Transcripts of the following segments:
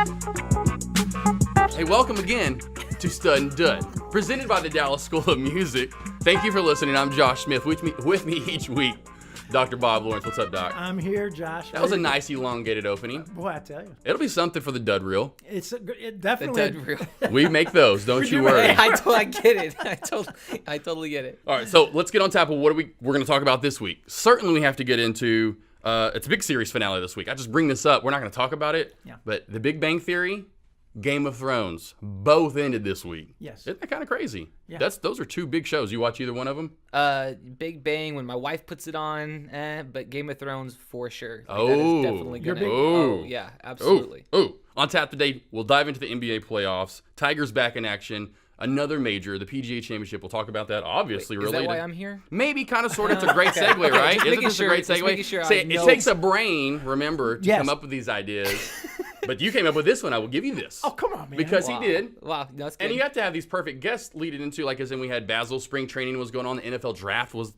Hey, welcome again to Stud and Dud, presented by the Dallas School of Music. Thank you for listening. I'm Josh Smith. With me each week, Dr. Bob Lawrence. What's up, Doc? I'm here, Josh. That was a nice elongated opening. Boy, I tell you. It'll be something for the Dud Reel. It definitely. The dud reel. We make those, don't you worry. Hey, I get it. I totally get it. All right, so let's get on top of what we're going to talk about this week. Certainly we have to get into, it's a big series finale this week. I just bring this up. We're not going to talk about it, but The Big Bang Theory, Game of Thrones, both ended this week. Yes. Isn't that kind of crazy? Yeah. Those are two big shows. You watch either one of them? Big Bang when my wife puts it on, but Game of Thrones for sure. Like, Oh. that is definitely You're gonna. big- Oh yeah, absolutely. Oh, on tap today, we'll dive into the NBA playoffs. Tigers back in action. Another major, the PGA Championship. We'll talk about that. Obviously Is related. that why I'm here? Maybe, kind of, sort of. It's a great segue, right? Just Isn't making this a sure- great just segue? making sure I Say, it know. takes a brain, remember, to Yes. come up with these ideas. But you came up with this one. I will give you this. Oh, come on, man. Because Wow. he did. Wow, that's good. And you have to have these perfect guests leading into, like, as in we had Basil, spring training was going on, the NFL draft was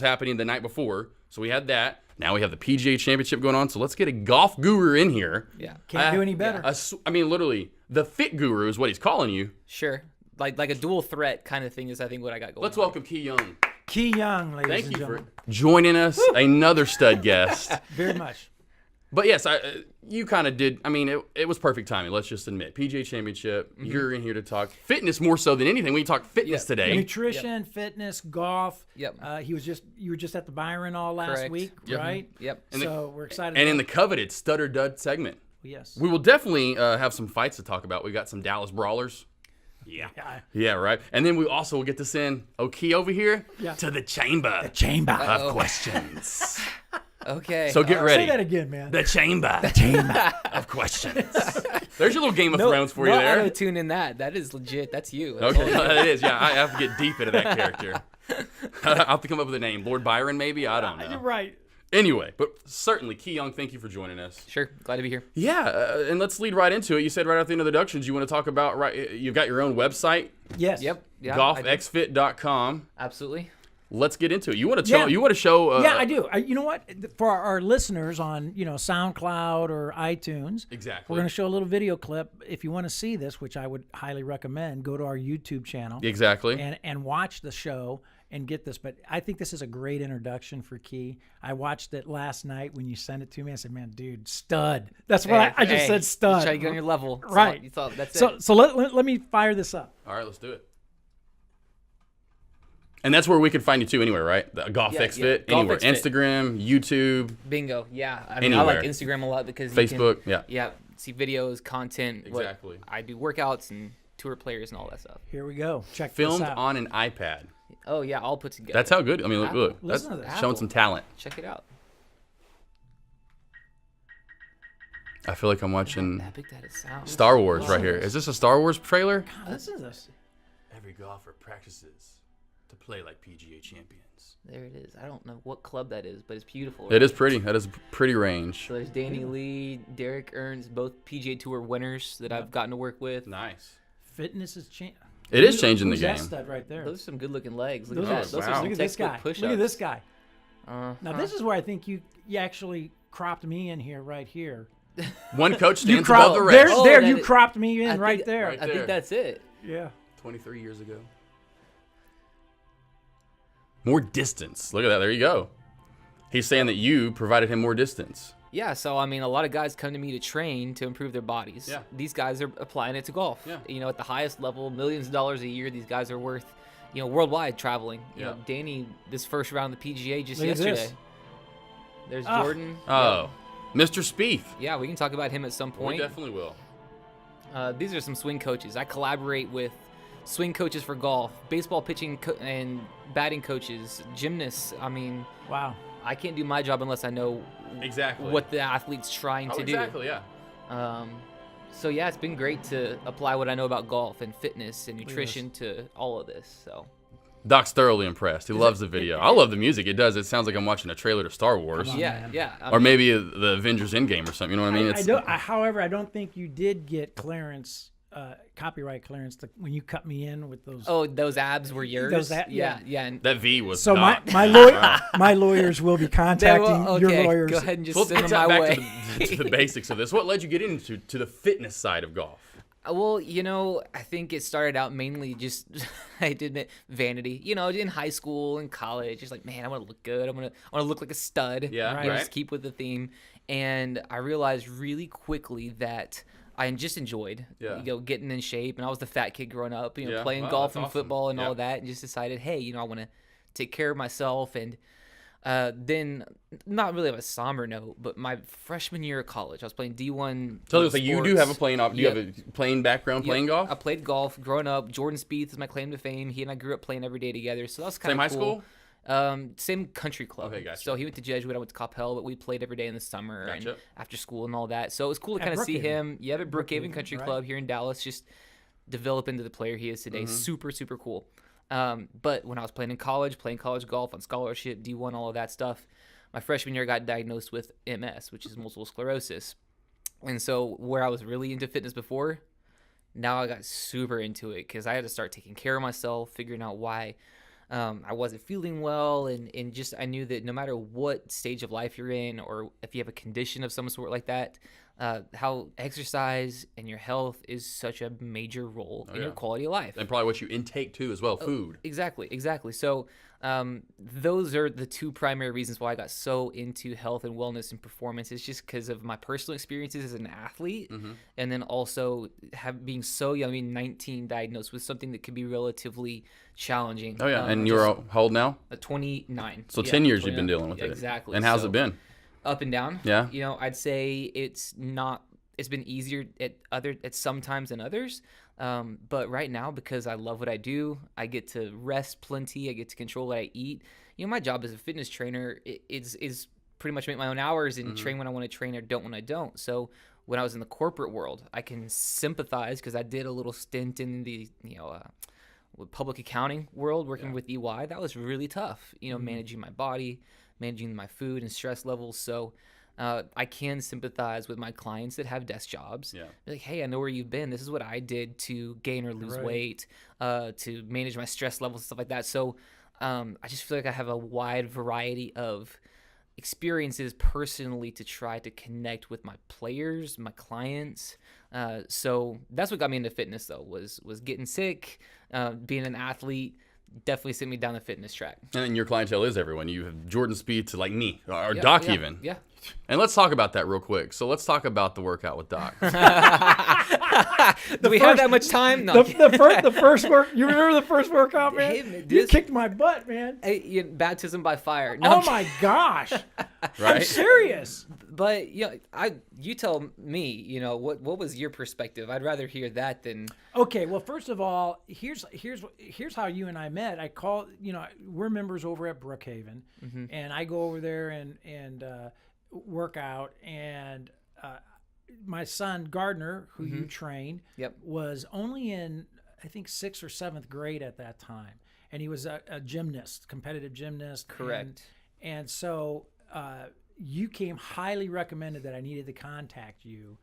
happening the night before. So we had that. Now we have the PGA Championship going on. So let's get a golf guru in here. Yeah, Can't do any better. I mean, literally, the fit guru is what he's calling you. sure. Like a dual threat kind of thing is I think what I got going. Let's on. welcome Key Young. Key Young, ladies Thank and you for gentlemen. joining us, another stud guest. Very much. But yes, you kind of did. I mean, it was perfect timing. Let's just admit, PGA Championship. You're in here to talk fitness more so than anything. We talk fitness today. Nutrition, fitness, golf. Yep. You were just at the Byron all last Correct. week, Yep. right? Yep. So we're excited. And in the about coveted Stud or Dud segment, yes. we will definitely have some fights to talk about. We got some Dallas Brawlers. Yeah. Yeah, right. And then we also will get this in O'Key over here Yeah. to the chamber Chamber. of questions. Okay. So get ready. Say that again, man. The chamber of questions. There's your little Game of no, Thrones for no you there. auto-tune in that. That is legit. That's you. That's Okay, it is. Yeah, I have to get deep into that character. I have to come up with a name. Lord Byron, maybe? I don't You're know. right. Anyway, but certainly, Key Young, thank you for joining us. Sure. Glad to be here. Yeah, and let's lead right into it. You said right after the introductions you want to talk about, right? You've got your own website, Yes. Yep. Yeah. I do. GolfxFit.com. Absolutely. Let's get into it. You want to Yeah. show? You want to show? Yeah, I do. You know what? For our listeners on, SoundCloud or iTunes, Exactly. we're going to show a little video clip. If you want to see this, which I would highly recommend, go to our YouTube channel Exactly. and watch the show and get this. But I think this is a great introduction for Key. I watched it last night when you sent it to me. I said, man, dude, stud. That's what I just said, stud. Try to get on your level. That's Right. all- you thought that's So, it. so let me fire this up. All right, let's do it. And that's where we can find you too, anywhere, right? The GolfxFit, yeah. anywhere. GolfxFit. Instagram, YouTube, Bingo. Yeah. I mean, Anywhere. I like Instagram a lot because you Facebook. can, Yeah. yeah, see videos, content. Exactly. I do workouts and tour players and all that stuff. Here we go. Check Filmed this out. on an iPad. Oh yeah, all put together. That's how good. I mean, look. That's Listen to this. showing some talent. Check it out. I feel like I'm watching How big that is sound. Star Wars right here. Is this a Star Wars trailer? Listen to this. Every golfer practices to play like PGA champions. There it is. I don't know what club that is, but it's beautiful. It is pretty. That is pretty range. So there's Danny Lee, Derek Earns, both PGA Tour winners that I've gotten to work with. Nice. Fitness is changing. It is changing the Who's that game. stud right there? Those are some good-looking legs. Look Those at are- that. Those wow. are some Look at this textbook guy. push-ups. Look at this guy. Uh, Now this is where I think you actually cropped me in here, right here. One coach You stands above cropped the there. rest. Oh, There, that you is- cropped me I in think- right there. Right. I there. think that's it. Yeah. 23 years ago. More distance. Look at that. There you go. He's saying that you provided him more distance. Yeah, so I mean, a lot of guys come to me to train to improve their bodies. Yeah. These guys are applying it to golf. Yeah. You know, at the highest level, millions of dollars a year, these guys are worth, worldwide traveling. You Yeah. know, Danny, this first round of the PGA just Look at yesterday. this. There's Oh. Jordan. Oh, Mr. Spieth. Yeah, we can talk about him at some We point. definitely will. These are some swing coaches. I collaborate with swing coaches for golf, baseball pitching and batting coaches, gymnasts. I mean, Wow. I can't do my job unless I know Exactly. what the athlete's trying to exactly, yeah. do. So yeah, it's been great to apply what I know about golf and fitness and nutrition to all of this. So Doc's thoroughly impressed. He loves the video. I love the music. It does. It sounds like I'm watching a trailer to Star Wars. Come on, yeah, man. yeah. I Or mean, maybe the Avengers Endgame or something. You know what I mean? However, I don't think you did get clearance copyright clearance when you cut me in with those. Oh, those abs were yours? Yeah. And that V was so not. my lawyers will be contacting your lawyers. Go ahead and just So send let's them get my back way. to the basics of this. What led you get into the fitness side of golf? Well, I think it started out mainly just, I admit, vanity. In high school and college, just like, man, I want to look good. I want to look like a stud. Yeah, right. Just keep with the theme. And I realized really quickly that I just enjoyed, getting in shape. And I was the fat kid growing up, playing golf and football and all that, and just decided, hey, I want to take care of myself. And then, not really on a somber note, but my freshman year of college, I was playing D1. So you do have a playing do you have a playing background playing golf? I played golf growing up. Jordan Spieth is my claim to fame. He and I grew up playing every day together, so that was kind of cool. Same high school? Same country club. Okay, gotcha. So he went to Jesuit, I went to Coppell, but we played every day in the summer and after school and all that. So it was cool to kind of see him. Yeah, at Brookhaven Country Club here in Dallas, just develop into the player he is today. Super, super cool. But when I was playing in college, playing college golf on scholarship, D1, all of that stuff, my freshman year I got diagnosed with MS, which is multiple sclerosis. And so where I was really into fitness before, now I got super into it because I had to start taking care of myself, figuring out why I wasn't feeling well. And just I knew that no matter what stage of life you're in or if you have a condition of some sort like that, how exercise and your health is such a major role in your quality of life. And probably what you intake too as well, food. Exactly. So those are the two primary reasons why I got so into health and wellness and performance. It's just because of my personal experiences as an athlete, and then also being so young, 19, diagnosed with something that could be relatively challenging. Oh yeah, and you're how old now? 29. So 10 years you've been dealing with it. Exactly. And how's it been? Up and down. Yeah. I'd say it's been easier at some times than others. But right now, because I love what I do, I get to rest plenty. I get to control what I eat. My job as a fitness trainer is pretty much make my own hours and train when I want to train or don't when I don't. So when I was in the corporate world, I can sympathize because I did a little stint in the public accounting world working with EY. That was really tough. Managing my body, managing my food and stress levels. So I can sympathize with my clients that have desk jobs. Yeah. Be like, hey, I know where you've been. This is what I did to gain or lose weight, to manage my stress levels and stuff like that. So I just feel like I have a wide variety of experiences personally to try to connect with my players, my clients. So that's what got me into fitness, though, was getting sick, being an athlete. Definitely sent me down the fitness track. And your clientele is everyone. You have Jordan Spieth to like me, or Doc even. Yeah. And let's talk about that real quick. So let's talk about the workout with Doc. Do we have that much time? No. The first work. You remember the first workout, man? Hey, you kicked my butt, man. Hey, baptism by fire. No, oh my gosh! Right? I'm serious. But you tell me. What was your perspective? I'd rather hear that than. Okay, well, first of all, here's how you and I met. I call we're members over at Brookhaven, and I go over there and work out, and my son Gardner, who you trained, was only in I think 6th or 7th grade at that time, and he was a gymnast, competitive gymnast. Correct. And so you came highly recommended that I needed to contact you.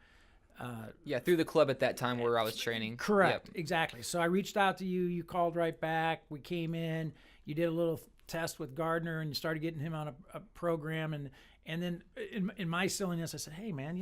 Through the club at that time where I was training. Correct, exactly. So I reached out to you. You called right back. We came in. You did a little test with Gardner, and you started getting him on a program. And then in my silliness, I said, "Hey, man,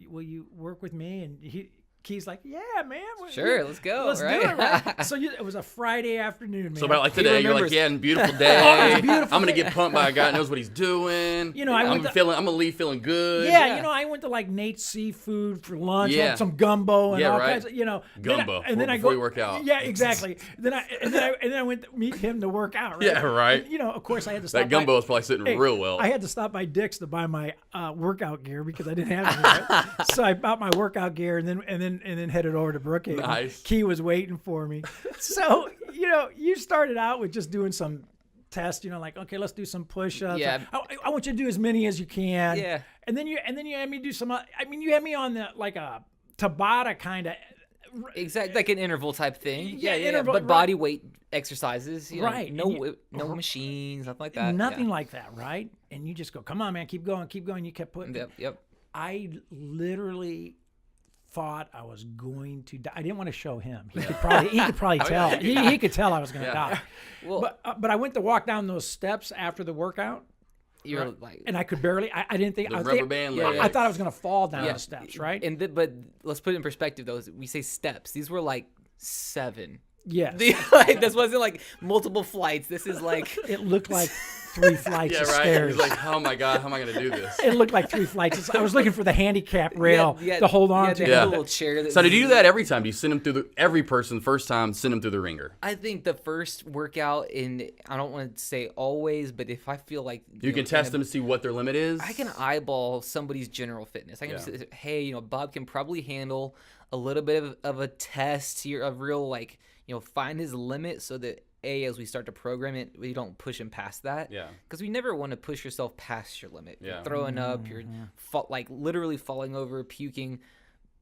will you work with me?" And Key's like, "Yeah, man. Sure, let's go. Let's do it, right?" So it was a Friday afternoon, man. So about like today, you're like, "Yeah, beautiful day. I'm gonna get pumped by a guy that knows what he's doing. I'm gonna leave feeling good." Yeah, I went to like Nate's Seafood for lunch, had some gumbo and all kinds of, gumbo. Then before you work out. Yeah, exactly. then I went to meet him to work out. Right? Yeah, right. And, of course, I had to stop. That gumbo was probably sitting real well. I had to stop by Dick's to buy my workout gear because I didn't have it. Right? So I bought my workout gear and then headed over to Brookhaven. Nice. Key was waiting for me. So, you started out with just doing some tests, like, okay, let's do some push-ups. Yeah. I want you to do as many as you can. Yeah. And then you had me do some, you had me on like a Tabata kind of. Exactly, like an interval type thing. Yeah. Interval, but body weight exercises. Right. No machines, nothing like that. Nothing like that, right? And you just go, come on, man, keep going. You kept putting. Yep. I literally thought I was going to die. I didn't want to show him. He could probably tell. He could tell I was going to die. Well, but I went to walk down those steps after the workout. You're like, and I could barely. I didn't think. The rubber band. I thought I was going to fall down the steps. Right. But let's put it in perspective though. We say steps. These were like 7. Yes. This wasn't like multiple flights. This is like it looked like 3 flights of stairs. He's like, oh my God, how am I going to do this? It looked like 3 flights. I was looking for the handicap rail to hold on to. The little chair. So did you do that every time? Do you send them through every person first time, send them through the ringer? I think the first workout, I don't want to say always, but if I feel like you can test them to see what their limit is. I can eyeball somebody's general fitness. I can just say, hey, Bob can probably handle a little bit of a test here, of real like, find his limit so that as we start to program it, we don't push him past that. Yeah. Because we never want to push yourself past your limit. Yeah. You're throwing up, you're like literally falling over, puking,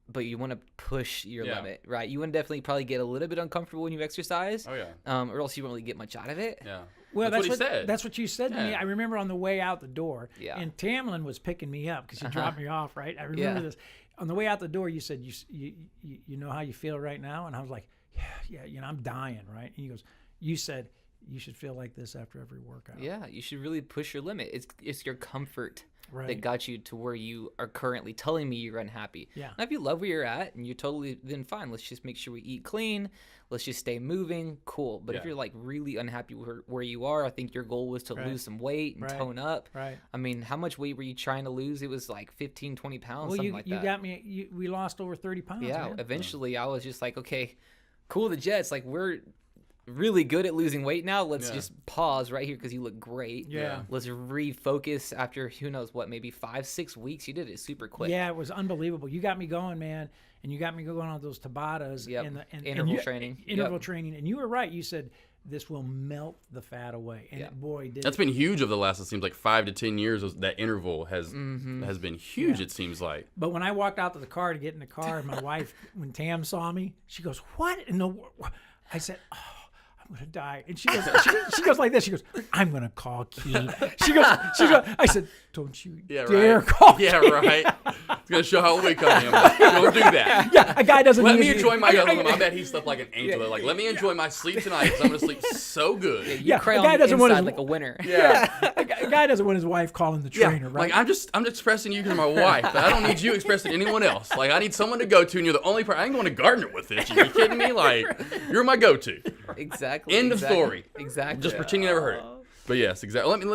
but you want to push your limit, right? You want to definitely probably get a little bit uncomfortable when you exercise. Oh yeah. Or else you won't really get much out of it. Yeah. Well, that's what he said. That's what you said to me. I remember on the way out the door. Yeah. And Tamlin was picking me up because you dropped me off, right? I remember this. On the way out the door, you said, you know how you feel right now? And I was like, yeah, I'm dying, right? And he goes, you said you should feel like this after every workout. Yeah, you should really push your limit. It's your comfort that got you to where you are currently telling me you're unhappy. Yeah. Now, if you love where you're at and you're totally, then fine. Let's just make sure we eat clean. Let's just stay moving. Cool. But if you're like really unhappy where you are, I think your goal was to lose some weight and tone up. Right. I mean, how much weight were you trying to lose? It was like 15, 20 pounds, something like that. You got me. We lost over 30 pounds. Yeah. Man. Eventually, I was just like, okay, cool. The Jets, like we're really good at losing weight now. Let's just pause right here because you look great. Yeah. Let's refocus after who knows what, maybe 5-6 weeks. You did it super quick. Yeah, it was unbelievable. You got me going, man, and you got me going on those Tabatas and interval training. Interval training, and you were right. You said this will melt the fat away, and boy, did that's been huge over the last. It seems like 5 to 10 years. That interval has been huge. It seems like. But when I walked out to the car to get in the car, my wife, when Tam saw me, she goes, "What in the?" I said, "Oh, I'm gonna die." And she goes like this. She goes, "I'm gonna call Keith." She goes. I said, "Don't you dare call Keith." Yeah, right. It's gonna show how weak I am. Don't do that. Yeah, a guy doesn't. Let me enjoy my. I bet he slept like an angel. Like, let me enjoy my sleep tonight because I'm gonna sleep so good. You cry on the inside like a winner. Yeah. A guy doesn't want his wife calling the trainer, right? Like I'm expressing you because I'm my wife. But I don't need you expressing anyone else. Like I need someone to go to, and you're the only person. I ain't going to Gardner with this. Are you kidding me? Like you're my go-to. Exactly. End of story. Exactly. Just pretend you never heard it. But yes, exactly.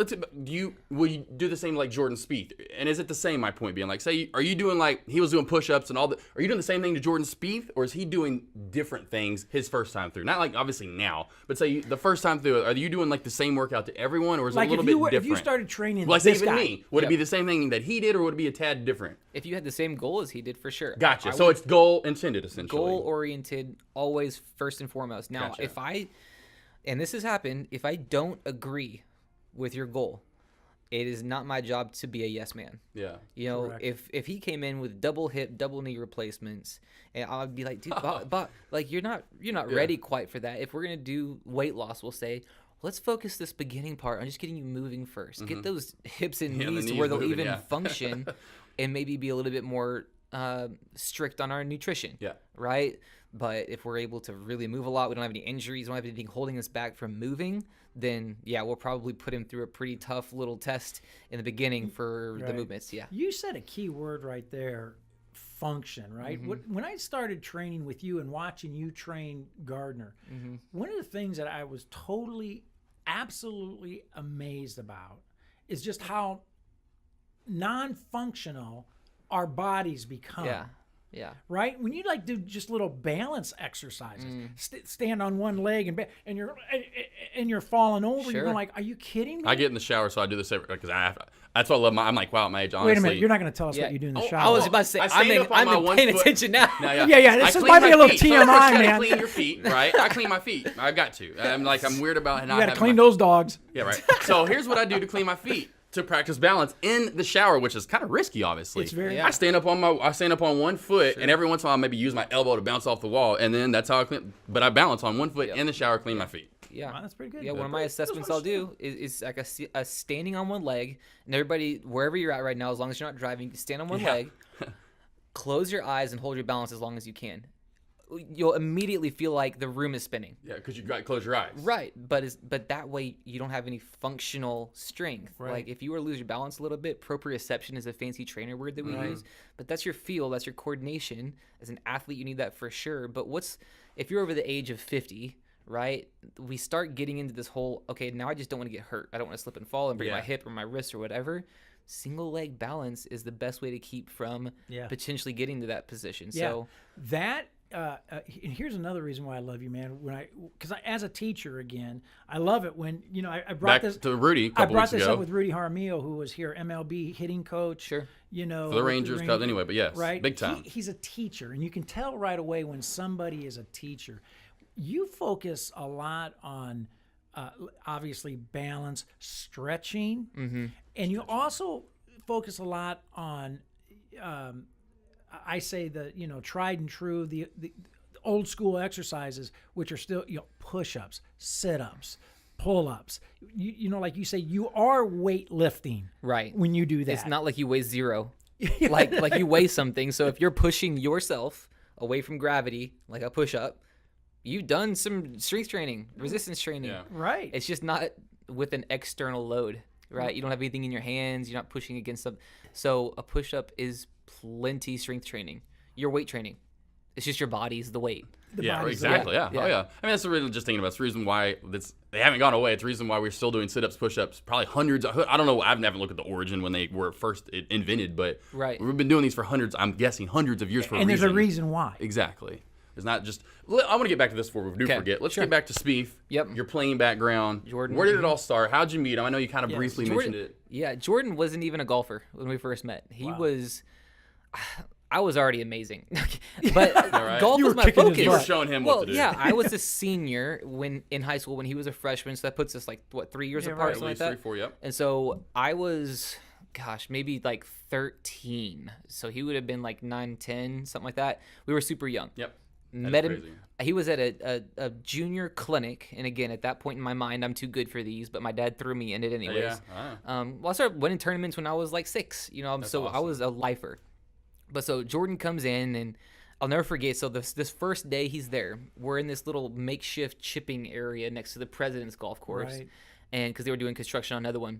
Will you do the same like Jordan Spieth? And is it the same? My point being, like, say, are you doing like he was doing push-ups and all that? Are you doing the same thing to Jordan Spieth, or is he doing different things his first time through? Not like obviously now, but say the first time through, are you doing like the same workout to everyone, or is it a little bit different? If you started training, like say even me, would it be the same thing that he did, or would it be a tad different? If you had the same goal as he did, for sure. Gotcha. So it's goal intended essentially. Goal oriented, always first and foremost. Now, if this has happened, if I don't agree with your goal, it is not my job to be a yes man. Yeah. If he came in with double hip, double knee replacements, and I'd be like, dude, but like you're not ready quite for that. If we're gonna do weight loss, we'll say, let's focus this beginning part on just getting you moving first. Get those hips and knees to where they'll even function, and maybe be a little bit more strict on our nutrition. Yeah. Right. But if we're able to really move a lot, we don't have any injuries, we don't have anything holding us back from moving, then we'll probably put him through a pretty tough little test in the beginning for the movements. Yeah. You said a key word right there, function, right? When I started training with you and watching you train Gardner, one of the things that I was absolutely amazed about is just how non-functional our bodies become. Yeah. Right? When you like do just little balance exercises, stand on one leg and you're falling over, you're going like, are you kidding me? I get in the shower, so I do this every because that's what I love. I'm like, wow, at my age, honestly. Wait a minute, you're not going to tell us what you do in the shower. I was about to say, I'm paying attention now. This might be a little TMI, man. I clean your feet, right? I clean my feet. I've got to. I'm weird about not having. You got to clean those dogs. Yeah, right. So here's what I do to clean my feet. To practice balance in the shower, which is kind of risky, obviously. It's very. I stand up on one foot, and every once in a while, I maybe use my elbow to bounce off the wall, and then that's how I clean. But I balance on one foot in the shower, clean my feet. Yeah, wow, that's pretty good. Yeah, one of my assessments I'll do is like a standing on one leg, and everybody wherever you're at right now, as long as you're not driving, you stand on one leg. close your eyes and hold your balance as long as you can. You'll immediately feel like the room is spinning. Yeah, because you got to close your eyes. Right, but that way you don't have any functional strength. Right. Like if you were to lose your balance a little bit, proprioception is a fancy trainer word that we use, but that's your feel, that's your coordination. As an athlete, you need that for sure. But if you're over the age of 50, right, we start getting into this whole, okay, now I just don't want to get hurt. I don't want to slip and fall and break my hip or my wrist or whatever. Single leg balance is the best way to keep from potentially getting to that position. Yeah. So that. And here's another reason why I love you, man. Because as a teacher, again, I love it when I brought Back to Rudy. I brought this up with Rudy Jaramillo, who was here, MLB hitting coach. Sure. For the Rangers, Cubs, anyway. But yes, right, big time. He's a teacher, and you can tell right away when somebody is a teacher. You focus a lot on obviously balance, stretching, and you also focus a lot on. I say the tried and true, the old school exercises, which are still push-ups, sit-ups, pull-ups. Like you say, you are weightlifting, right, when you do that. It's not like you weigh zero, like you weigh something. So if you're pushing yourself away from gravity, like a push-up, you've done some strength training, resistance training. Yeah. Right. It's just not with an external load, right? You don't have anything in your hands. You're not pushing against something. So a push-up is plenty strength training. Your weight training. It's just your body's the weight. Exactly. Yeah. Oh, yeah. I mean, that's really just thinking about. It's the reason why they haven't gone away. It's the reason why we're still doing sit-ups, push-ups, probably hundreds. I don't know. I haven't looked at the origin when they were first invented, but we've been doing these for hundreds. I'm guessing hundreds of years for a reason. And there's a reason why. Exactly. It's not just. I want to get back to this before we do forget. Let's get back to Spieth. Yep. Your playing background. Jordan. Where did it all start? How'd you meet him? I know you kind of briefly mentioned it. Yeah, Jordan wasn't even a golfer when we first met. He was. I was already amazing, but golf was my focus. You were showing him what to do. Yeah, I was a senior in high school when he was a freshman, so that puts us 3 years apart, something like that. 3, 4, yep. And so I was, maybe 13. So he would have been 9, 10, something like that. We were super young. Yep. Met him. He was at a junior clinic, and again, at that point in my mind, I'm too good for these, but my dad threw me in it anyways. I started winning tournaments when I was 6. So awesome. I was a lifer. But so Jordan comes in, and I'll never forget. So this first day he's there, we're in this little makeshift chipping area next to the President's Golf Course, and because they were doing construction on another one,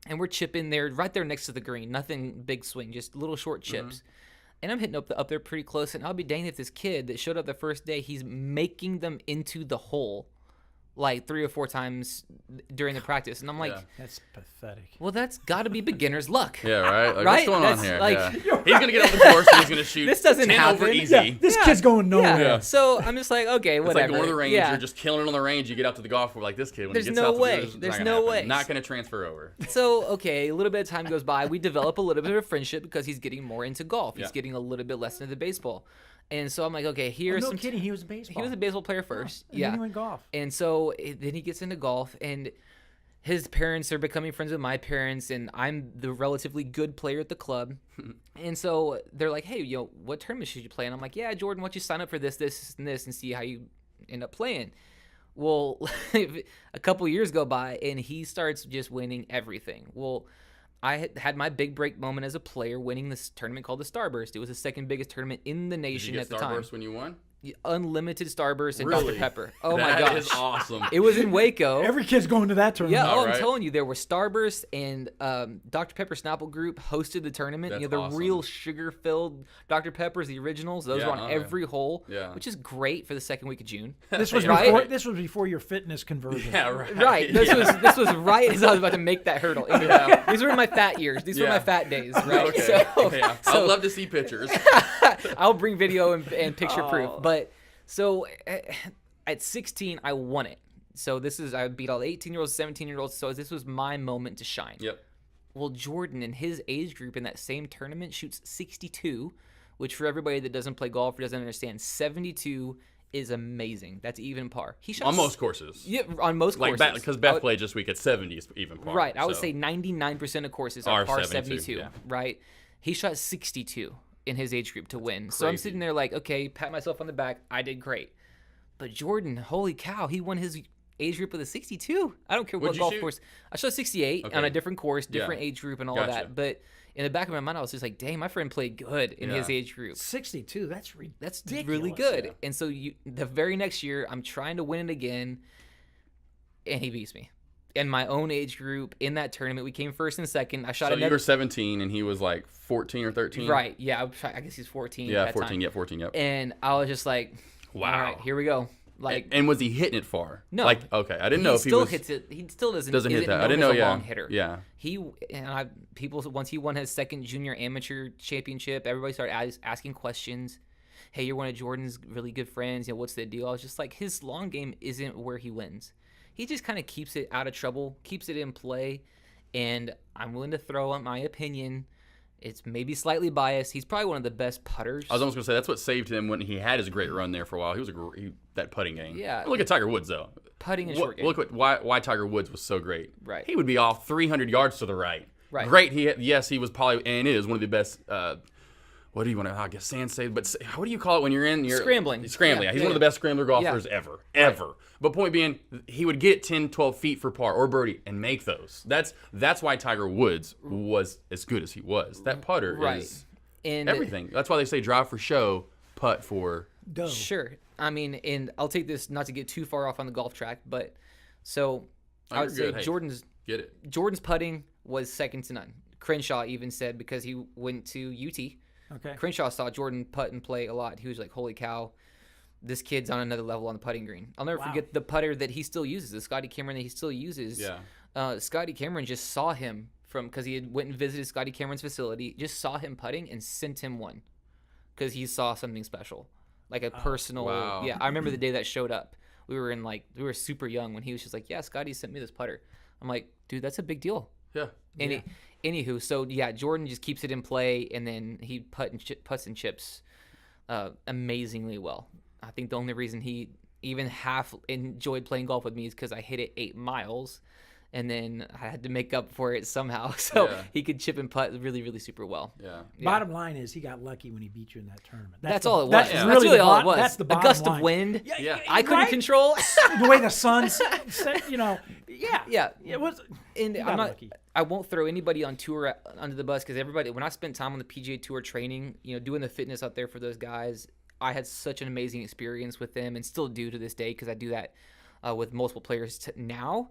and we're chipping there, right there next to the green. Nothing big swing, just little short chips. And I'm hitting up there pretty close, and I'll be danged if this kid that showed up the first day, he's making them into the hole 3 or 4 times during the practice. And I'm like, that's pathetic. Well, that's got to be beginner's luck. Yeah, right? Right? What's going on here? He's going to get off the course and he's going to shoot this doesn't 10 happen. over easy. This kid's going nowhere. Yeah. So I'm just okay, whatever. It's going to the range. You're just killing it on the range. You get out to the golf course this kid. When There's he gets no out way. To There's no way. Not going to transfer over. So, a little bit of time goes by. We develop a little bit of friendship because he's getting more into golf. He's getting a little bit less into baseball. And so I'm okay, here's no kidding. He was a baseball. He was a baseball player first. And then he went golf. And so then he gets into golf, and his parents are becoming friends with my parents, and I'm the relatively good player at the club. And so they're like, hey, what tournament should you play? And I'm like, yeah, Jordan, why don't you sign up for this, and this, and see how you end up playing. Well, a couple years go by, and he starts just winning everything. Well, I had my big break moment as a player winning this tournament called the Starburst. It was the second biggest tournament in the nation at the time. Did you get Starburst when you won? Unlimited Starburst and Really? Dr. Pepper. Oh my gosh. That is awesome. It was in Waco. Every kid's going to that tournament. Yeah, Right. I'm telling you, there were Starburst and Dr. Pepper Snapple Group hosted the tournament. That's the awesome. real sugar-filled Dr. Peppers, the originals. Those were on every hole, which is great for the second week of June. This was before. This was before your fitness conversion. Yeah, right. Right. This was right as I was about to make that hurdle. These were my fat years. These were my fat days. Right. Okay. I'd love to see pictures. I'll bring video and picture proof. But so at 16, I won it. So I beat all the 18-year-olds, 17-year-olds. So this was my moment to shine. Yep. Well, Jordan in his age group in that same tournament shoots 62, which for everybody that doesn't play golf or doesn't understand, 72 is amazing. That's even par. He shot on most courses. Yeah, on most courses. Because Beth played this week at 70 is even par. Right. I would say 99% of courses are par 72. Yeah. Right. He shot 62 in his age group to win. Crazy. So I'm sitting there okay, pat myself on the back. I did great. But Jordan, holy cow, he won his age group with a 62. I don't care What'd what you golf shoot? course. I shot 68 on a different course, different age group, and all Gotcha. that. But in the back of my mind, I was just like, dang, my friend played good in his age group. 62. That's ridiculous. That's really good. And so the very next year, I'm trying to win it again, and he beats me. In my own age group, in that tournament, we came first and second. I shot So another. you were 17 and he was like 14 or 13? Right. Yeah. I guess he's 14. Yeah, at that 14. time. Yeah, 14. Yep. And I was just like, Wow. all right, here we go. Like, And was he hitting it far? No. Like, okay. I didn't know if he still was. hits it. He still doesn't hit that. I known didn't as know. a Yeah. long hitter. Yeah. Once he won his second junior amateur championship, everybody started asking questions. Hey, you're one of Jordan's really good friends. What's the deal? I was just like, his long game isn't where he wins. He just kind of keeps it out of trouble, keeps it in play, and I'm willing to throw out my opinion. It's maybe slightly biased. He's probably one of the best putters. I was almost going to say that's what saved him when he had his great run there for a while. He was that putting game. Yeah. Look at Tiger Woods, though. Putting and short game. Look at why Tiger Woods was so great. Right. He would be off 300 yards to the right. Right. Great. He was probably and is one of the best. What do you want to? I guess sand save, but what do you call it when you're in? Scrambling. Scrambling. Yeah, He's yeah, one of the best scrambler golfers ever. But point being, he would get 10, 12 feet for par or birdie and make those. That's why Tiger Woods was as good as he was. That putter is everything. That's why they say drive for show, putt for dough. Sure. I mean, and I'll take this not to get too far off on the golf track, but so I would say Hey, Jordan's putting was second to none. Crenshaw even said, because he went to UT. Okay. Crenshaw saw Jordan putt and play a lot. He was like, holy cow, this kid's on another level on the putting green. I'll never forget the putter that he still uses, the Scotty Cameron that he still uses. Yeah. Scotty Cameron just saw him because he had went and visited Scotty Cameron's facility, just saw him putting and sent him one because he saw something special, like a personal. Wow. Yeah, I remember the day that showed up. We were super young when he was just like, yeah, Scotty sent me this putter. I'm like, dude, that's a big deal. Yeah. Anywho, so yeah, Jordan just keeps it in play, and then he putts and chips amazingly well. I think the only reason he even half enjoyed playing golf with me is because I hit it 8 miles, and then I had to make up for it somehow. So he could chip and putt really, really super well. Yeah. Bottom line is he got lucky when he beat you in that tournament. That's all it was. That's really all it was. That's the a bottom gust line. of wind. Yeah. I couldn't control. The way the sun set, Yeah. It was. And He I'm got not. lucky. I won't throw anybody on tour under the bus because everybody. When I spent time on the PGA Tour training, doing the fitness out there for those guys, I had such an amazing experience with them, and still do to this day because I do that with multiple players now.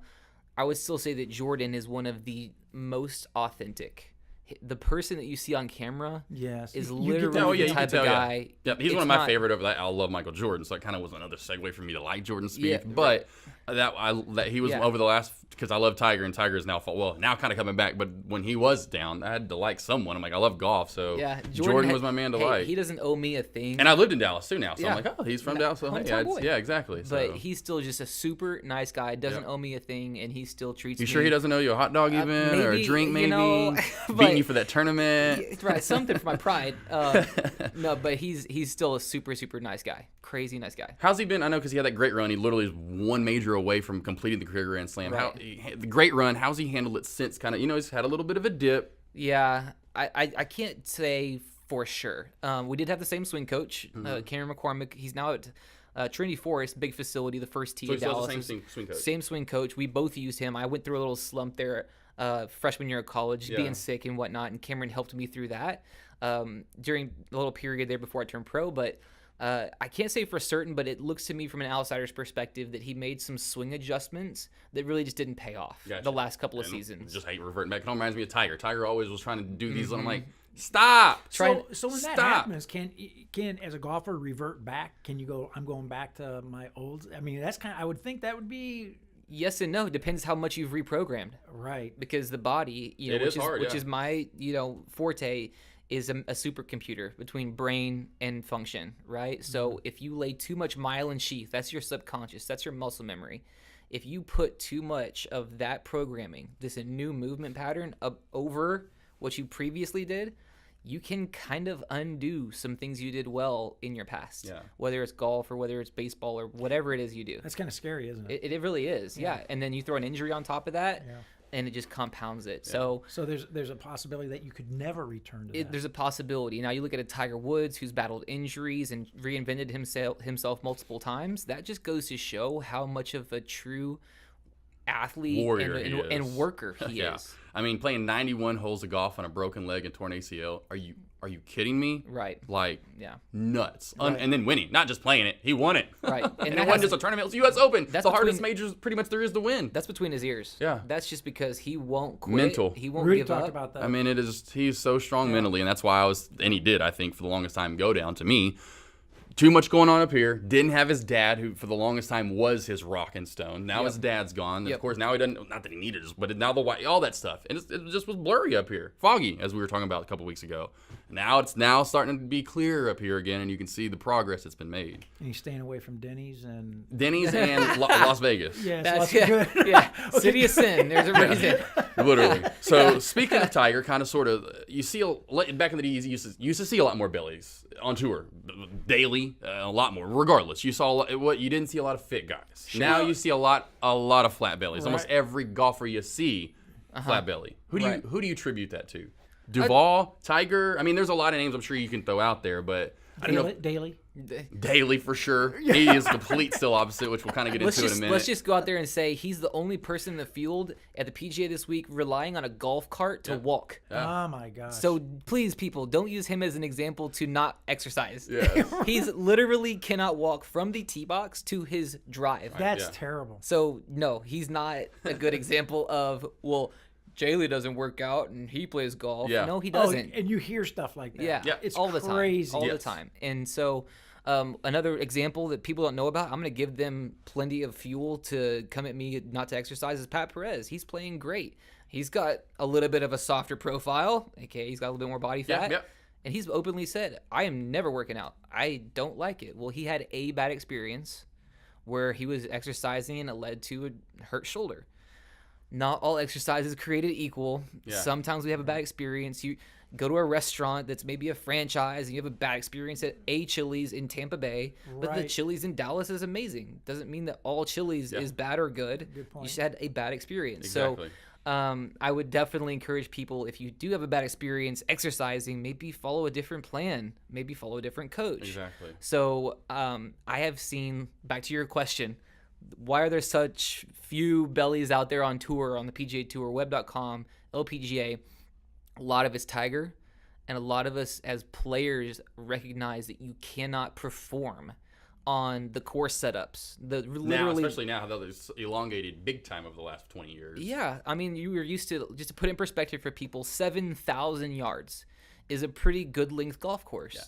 I would still say that Jordan is one of the most authentic. The person that you see on camera is literally the type of guy. Yeah, he's one of my favorite over that. I love Michael Jordan, so that kind of was another segue for me to like Jordan Spieth. But that he was over the last, because I love Tiger, and Tiger is now kind of coming back. But when he was down, I had to like someone. I'm like, I love golf, so Jordan was my man to like. He doesn't owe me a thing. And I lived in Dallas too now, so I'm like, oh, he's from Dallas. So yeah, exactly. But he's still just a super nice guy. Doesn't owe me a thing, and he still treats me. You sure he doesn't owe you a hot dog even, or a drink maybe? Beating you for that tournament. Right, something for my pride. No, but he's still a super, super nice guy. Crazy nice guy. How's he been? I know because he had that great run. He literally is one major away from completing the career Grand Slam. Right. The great run, how's he handled it since kind of, he's had a little bit of a dip. Yeah, I can't say for sure. We did have the same swing coach, Cameron McCormick. He's now at Trinity Forest, big facility, the first tee of Dallas. Same swing coach. We both used him. I went through a little slump there freshman year of college, being sick and whatnot, and Cameron helped me through that during a little period there before I turned pro. But I can't say for certain, but it looks to me from an outsider's perspective that he made some swing adjustments that really just didn't pay off the last couple of seasons. Just hate reverting back. It reminds me of Tiger. Tiger always was trying to do these, and I'm like, stop. So when that happens, can as a golfer revert back? Can you go, I'm going back to my old? I mean, that's I would think that would be. Yes and no. Depends how much you've reprogrammed. Right. Because the body, which is my, forte, is a supercomputer between brain and function, right? So if you lay too much myelin sheath, that's your subconscious, that's your muscle memory. If you put too much of that programming, this new movement pattern over what you previously did, you can kind of undo some things you did well in your past. Yeah. Whether it's golf or whether it's baseball or whatever it is you do. That's kind of scary, isn't it? It really is, yeah. And then you throw an injury on top of that. and it just compounds it. Yeah. So there's a possibility that you could never return to that. There's a possibility. Now you look at a Tiger Woods who's battled injuries and reinvented himself multiple times. That just goes to show how much of a true athlete Warrior and worker he Yeah. is. I mean, playing 91 holes of golf on a broken leg and torn ACL. Are you kidding me? Right. Like, Yeah. nuts. And then winning, not just playing it. He won it. Right. And it wasn't just a tournament. It was U.S. Open. That's the hardest between- majors pretty much there is to win. That's between his ears. Yeah. That's just because he won't quit. Mental. He won't Rudy give talked up. about that. I mean, he's so strong mentally, and that's why he did, I think, for the longest time, go down to me. Too much going on up here. Didn't have his dad, who for the longest time was his rock and stone. Now his dad's gone. Yep. Of course, now he doesn't. Not that he needed it, but now the white, all that stuff, and it just was blurry up here, foggy, as we were talking about a couple weeks ago. Now it's starting to be clear up here again, and you can see the progress that's been made. And he's staying away from Denny's and Las Vegas. yes, That's good. yeah. City of Sin. There's a reason. Literally. So speaking of Tiger, kind of sort of, you see back in the days, you used to see a lot more bellies on tour daily, a lot more. Regardless, you saw you didn't see a lot of fit guys. Now you see a lot of flat bellies. Almost every golfer you see, flat belly. Who do you attribute that to? Duval, Tiger. I mean, there's a lot of names I'm sure you can throw out there, but I don't know. Daly for sure. He is complete still opposite, which we'll kind of get into in a minute. Let's just go out there and say he's the only person in the field at the PGA this week relying on a golf cart to walk. Oh my gosh. So please, people, don't use him as an example to not exercise. Yes. He's literally cannot walk from the tee box to his drive. That's terrible. So no, he's not a good example of, well, Jaylee doesn't work out and he plays golf. Yeah. No, he doesn't. And you hear stuff like that. Yeah, It's all the time. crazy. All the time. And so another example that people don't know about, I'm going to give them plenty of fuel to come at me not to exercise, is Pat Perez. He's playing great. He's got a little bit of a softer profile, aka he's got a little bit more body fat. Yep. And he's openly said, I am never working out. I don't like it. Well, he had a bad experience where he was exercising and it led to a hurt shoulder. Not all exercise is created equal. Yeah. Sometimes we have a bad experience. You go to a restaurant that's maybe a franchise and you have a bad experience at a Chili's in Tampa Bay, but the Chili's in Dallas is amazing. Doesn't mean that all Chili's is bad or good. Good point. You just had a bad experience. Exactly. So I would definitely encourage people, if you do have a bad experience exercising, maybe follow a different plan. Maybe follow a different coach. Exactly. So I have seen, back to your question, why are there such few bellies out there on tour, on the PGA Tour, web.com, LPGA? A lot of it's Tiger, and a lot of us as players recognize that you cannot perform on the course setups. Especially now, how it's elongated big time over the last 20 years. Yeah, I mean, you were used to, just to put it in perspective for people, 7,000 yards is a pretty good length golf course. Yeah.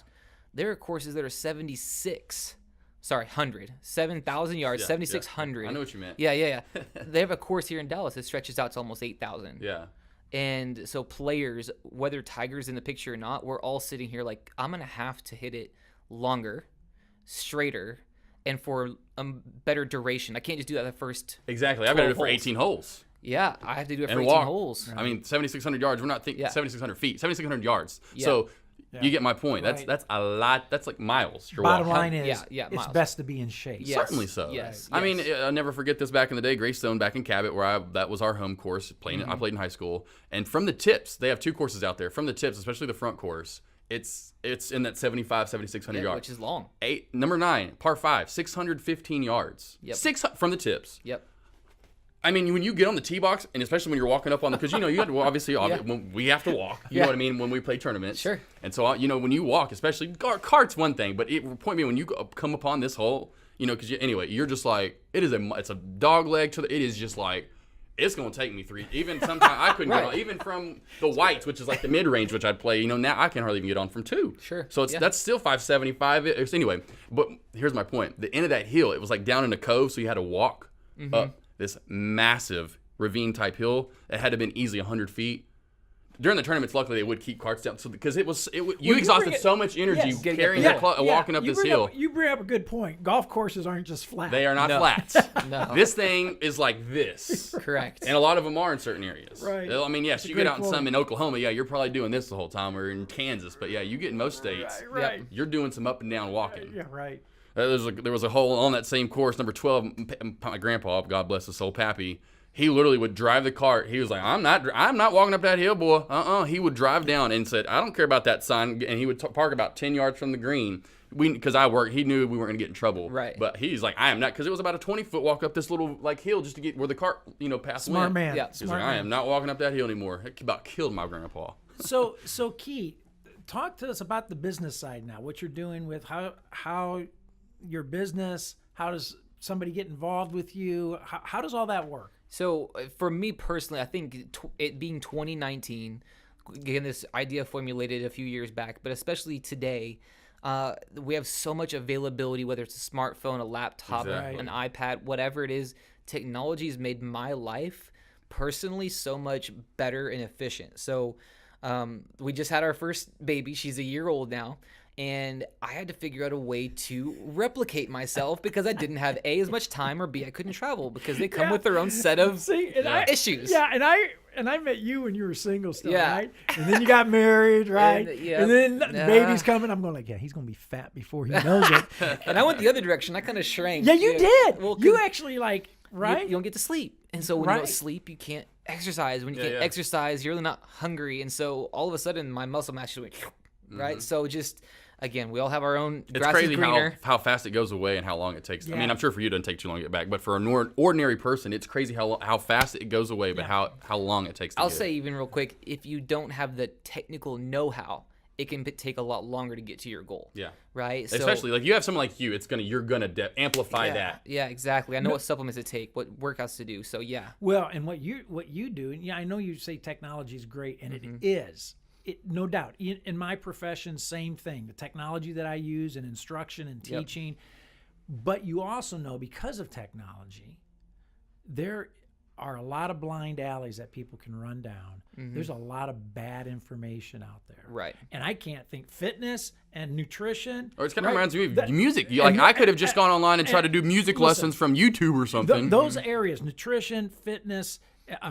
There are courses that are 7,000 yards, 7,600. I know what you meant. Yeah. They have a course here in Dallas that stretches out to almost 8,000. Yeah. And so players, whether Tiger's in the picture or not, we're all sitting here like, I'm going to have to hit it longer, straighter, and for a better duration. I can't just do that the first Exactly. I've got to do it for 18 holes. Yeah, I have to do it for And 18 walk. holes. I mean, 7,600 yards. We're not thinking 7,600 feet. 7,600 yards. Yeah. So you get my point. Right. That's a lot. That's like miles. You're Bottom walking. line is, it's miles. best to be in shape. Yes. Certainly so. Yes. I mean, I'll never forget this back in the day, Greystone back in Cabot, where that was our home course. I played in high school. And from the tips, they have two courses out there. From the tips, especially the front course, it's in that 7,600 yards. Which is long. Number 9, par 5, 615 yards. Yep. From the tips. Yep. I mean, when you get on the tee box, and especially when you're walking up on because you have to obviously when we have to walk. You know what I mean? When we play tournaments. Sure. And so when you walk, especially cart's one thing, but point me when you come upon this hole, because you're just like it's a dog leg to it is just like it's gonna take me 3. Even sometimes I couldn't get on even from the whites, which is like the mid range, which I'd play. Now I can hardly even get on from 2. Sure. So that's still 575. Anyway, but here's my point: the end of that hill, it was like down in a cove, so you had to walk up this massive ravine type hill. It had to have been easily 100 feet. During the tournaments, luckily they would keep carts down, because you exhausted so much energy carrying walking up this hill. You bring up a good point. Golf courses aren't just flat. They are not flats. No. This thing is like this. Correct. And a lot of them are in certain areas. Right. I mean, yes, you get out in some in Oklahoma, you're probably doing this the whole time, or in Kansas, but you get in most states, Right. you're doing some up and down walking. Yeah, right. There was a hole on that same course, number 12. My grandpa, God bless his soul, Pappy, he literally would drive the cart. He was like, I'm not walking up that hill, boy. He would drive down and said, I don't care about that sign. And he would park about 10 yards from the green. Because I worked, he knew we weren't going to get in trouble. Right. But he's like, I am not, because it was about a 20-foot walk up this little hill just to get where the cart, passed. Smart man. Yeah. He's like, I am not walking up that hill anymore. It about killed my grandpa. So Keith, talk to us about the business side now. What you're doing with how your business, how does somebody get involved with you? How does all that work? So for me personally, I think it being 2019, again, this idea formulated a few years back, but especially today, we have so much availability, whether it's a smartphone, a laptop, an iPad, whatever it is. Technology has made my life personally so much better and efficient. So we just had our first baby. She's a year old now. And I had to figure out a way to replicate myself because I didn't have A, as much time, or B, I couldn't travel because they come with their own set of issues. Yeah, and I met you when you were single still, right? And then you got married, right? And then the baby's coming. I'm going like, he's going to be fat before he knows it. And I went the other direction. I kind of shrank. Yeah, you did. Well, you actually right? You don't get to sleep. And so when you don't sleep, you can't exercise. When you can't exercise, you're really not hungry. And so all of a sudden, my muscle mass just went, right? So just... Again, we all have our own. It's crazy how fast it goes away and how long it takes. I mean, I'm sure for you it doesn't take too long to get back, but for an ordinary person, it's crazy how fast it goes away, but how long it takes to I'll get. say even real quick, if you don't have the technical know-how, it can take a lot longer to get to your goal. Yeah. Right? Especially like you have someone like you, you're gonna amplify that. Yeah, exactly. I know what supplements to take, what workouts to do. So yeah. Well, and what you do, and I know you say technology is great, and it is. No doubt. In my profession, same thing. The technology that I use in instruction and teaching. But you also know, because of technology, there are a lot of blind alleys that people can run down. There's a lot of bad information out there. Right. And I can't think fitness and nutrition. Or it kind of reminds me of music. I could have just gone online and tried to do music lessons from YouTube or something. Those areas, nutrition, fitness,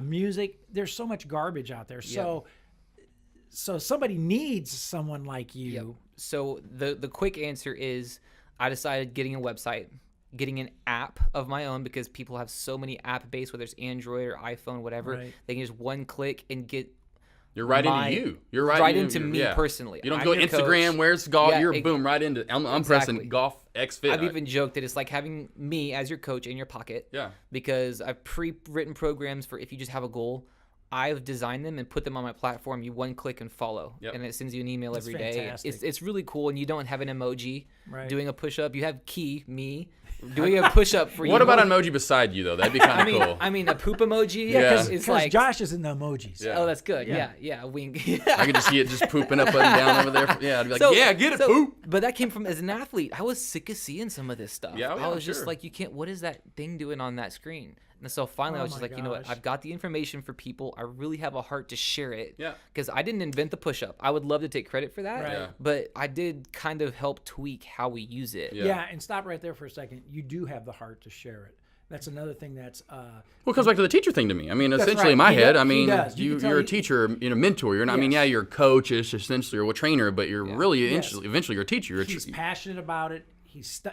music, there's so much garbage out there. So somebody needs someone like you. Yep. So the quick answer is I decided getting a website, getting an app of my own, because people have so many app-based, whether it's Android or iPhone, whatever. Right. They can just one click and get You're right into you. You're right into me personally. You don't go Instagram, where's golf? You're boom, right into I'm pressing GolfxFit. I've even joked that it's like having me as your coach in your pocket. Yeah. Because I've pre-written programs for if you just have a goal. I've designed them and put them on my platform. You one click and follow, and it sends you an email every day. It's really cool, and you don't have an emoji doing a push-up. You have me doing a push-up for you. What about an emoji beside you, though? That'd be kind of cool. I mean, a poop emoji. Yeah, because Josh is in the emojis. Yeah. Oh, that's good. Yeah, wink. I can just see it just pooping up and down over there. I'd be like, get it, poop. But that came from, as an athlete, I was sick of seeing some of this stuff. I was just like, you can't, what is that thing doing on that screen? And so finally I was just like, you know what? I've got the information for people. I really have a heart to share it. Yeah. Because I didn't invent the push-up. I would love to take credit for that. Right. But I did kind of help tweak how we use it. Yeah, and stop right there for a second. You do have the heart to share it. That's another thing that's... well, it comes back to the teacher thing to me. I mean, essentially in my head, I mean, you're a teacher, a mentor. You're not, I mean, you're a coach, essentially, or a trainer, but you're really eventually you're a teacher. He's passionate about it.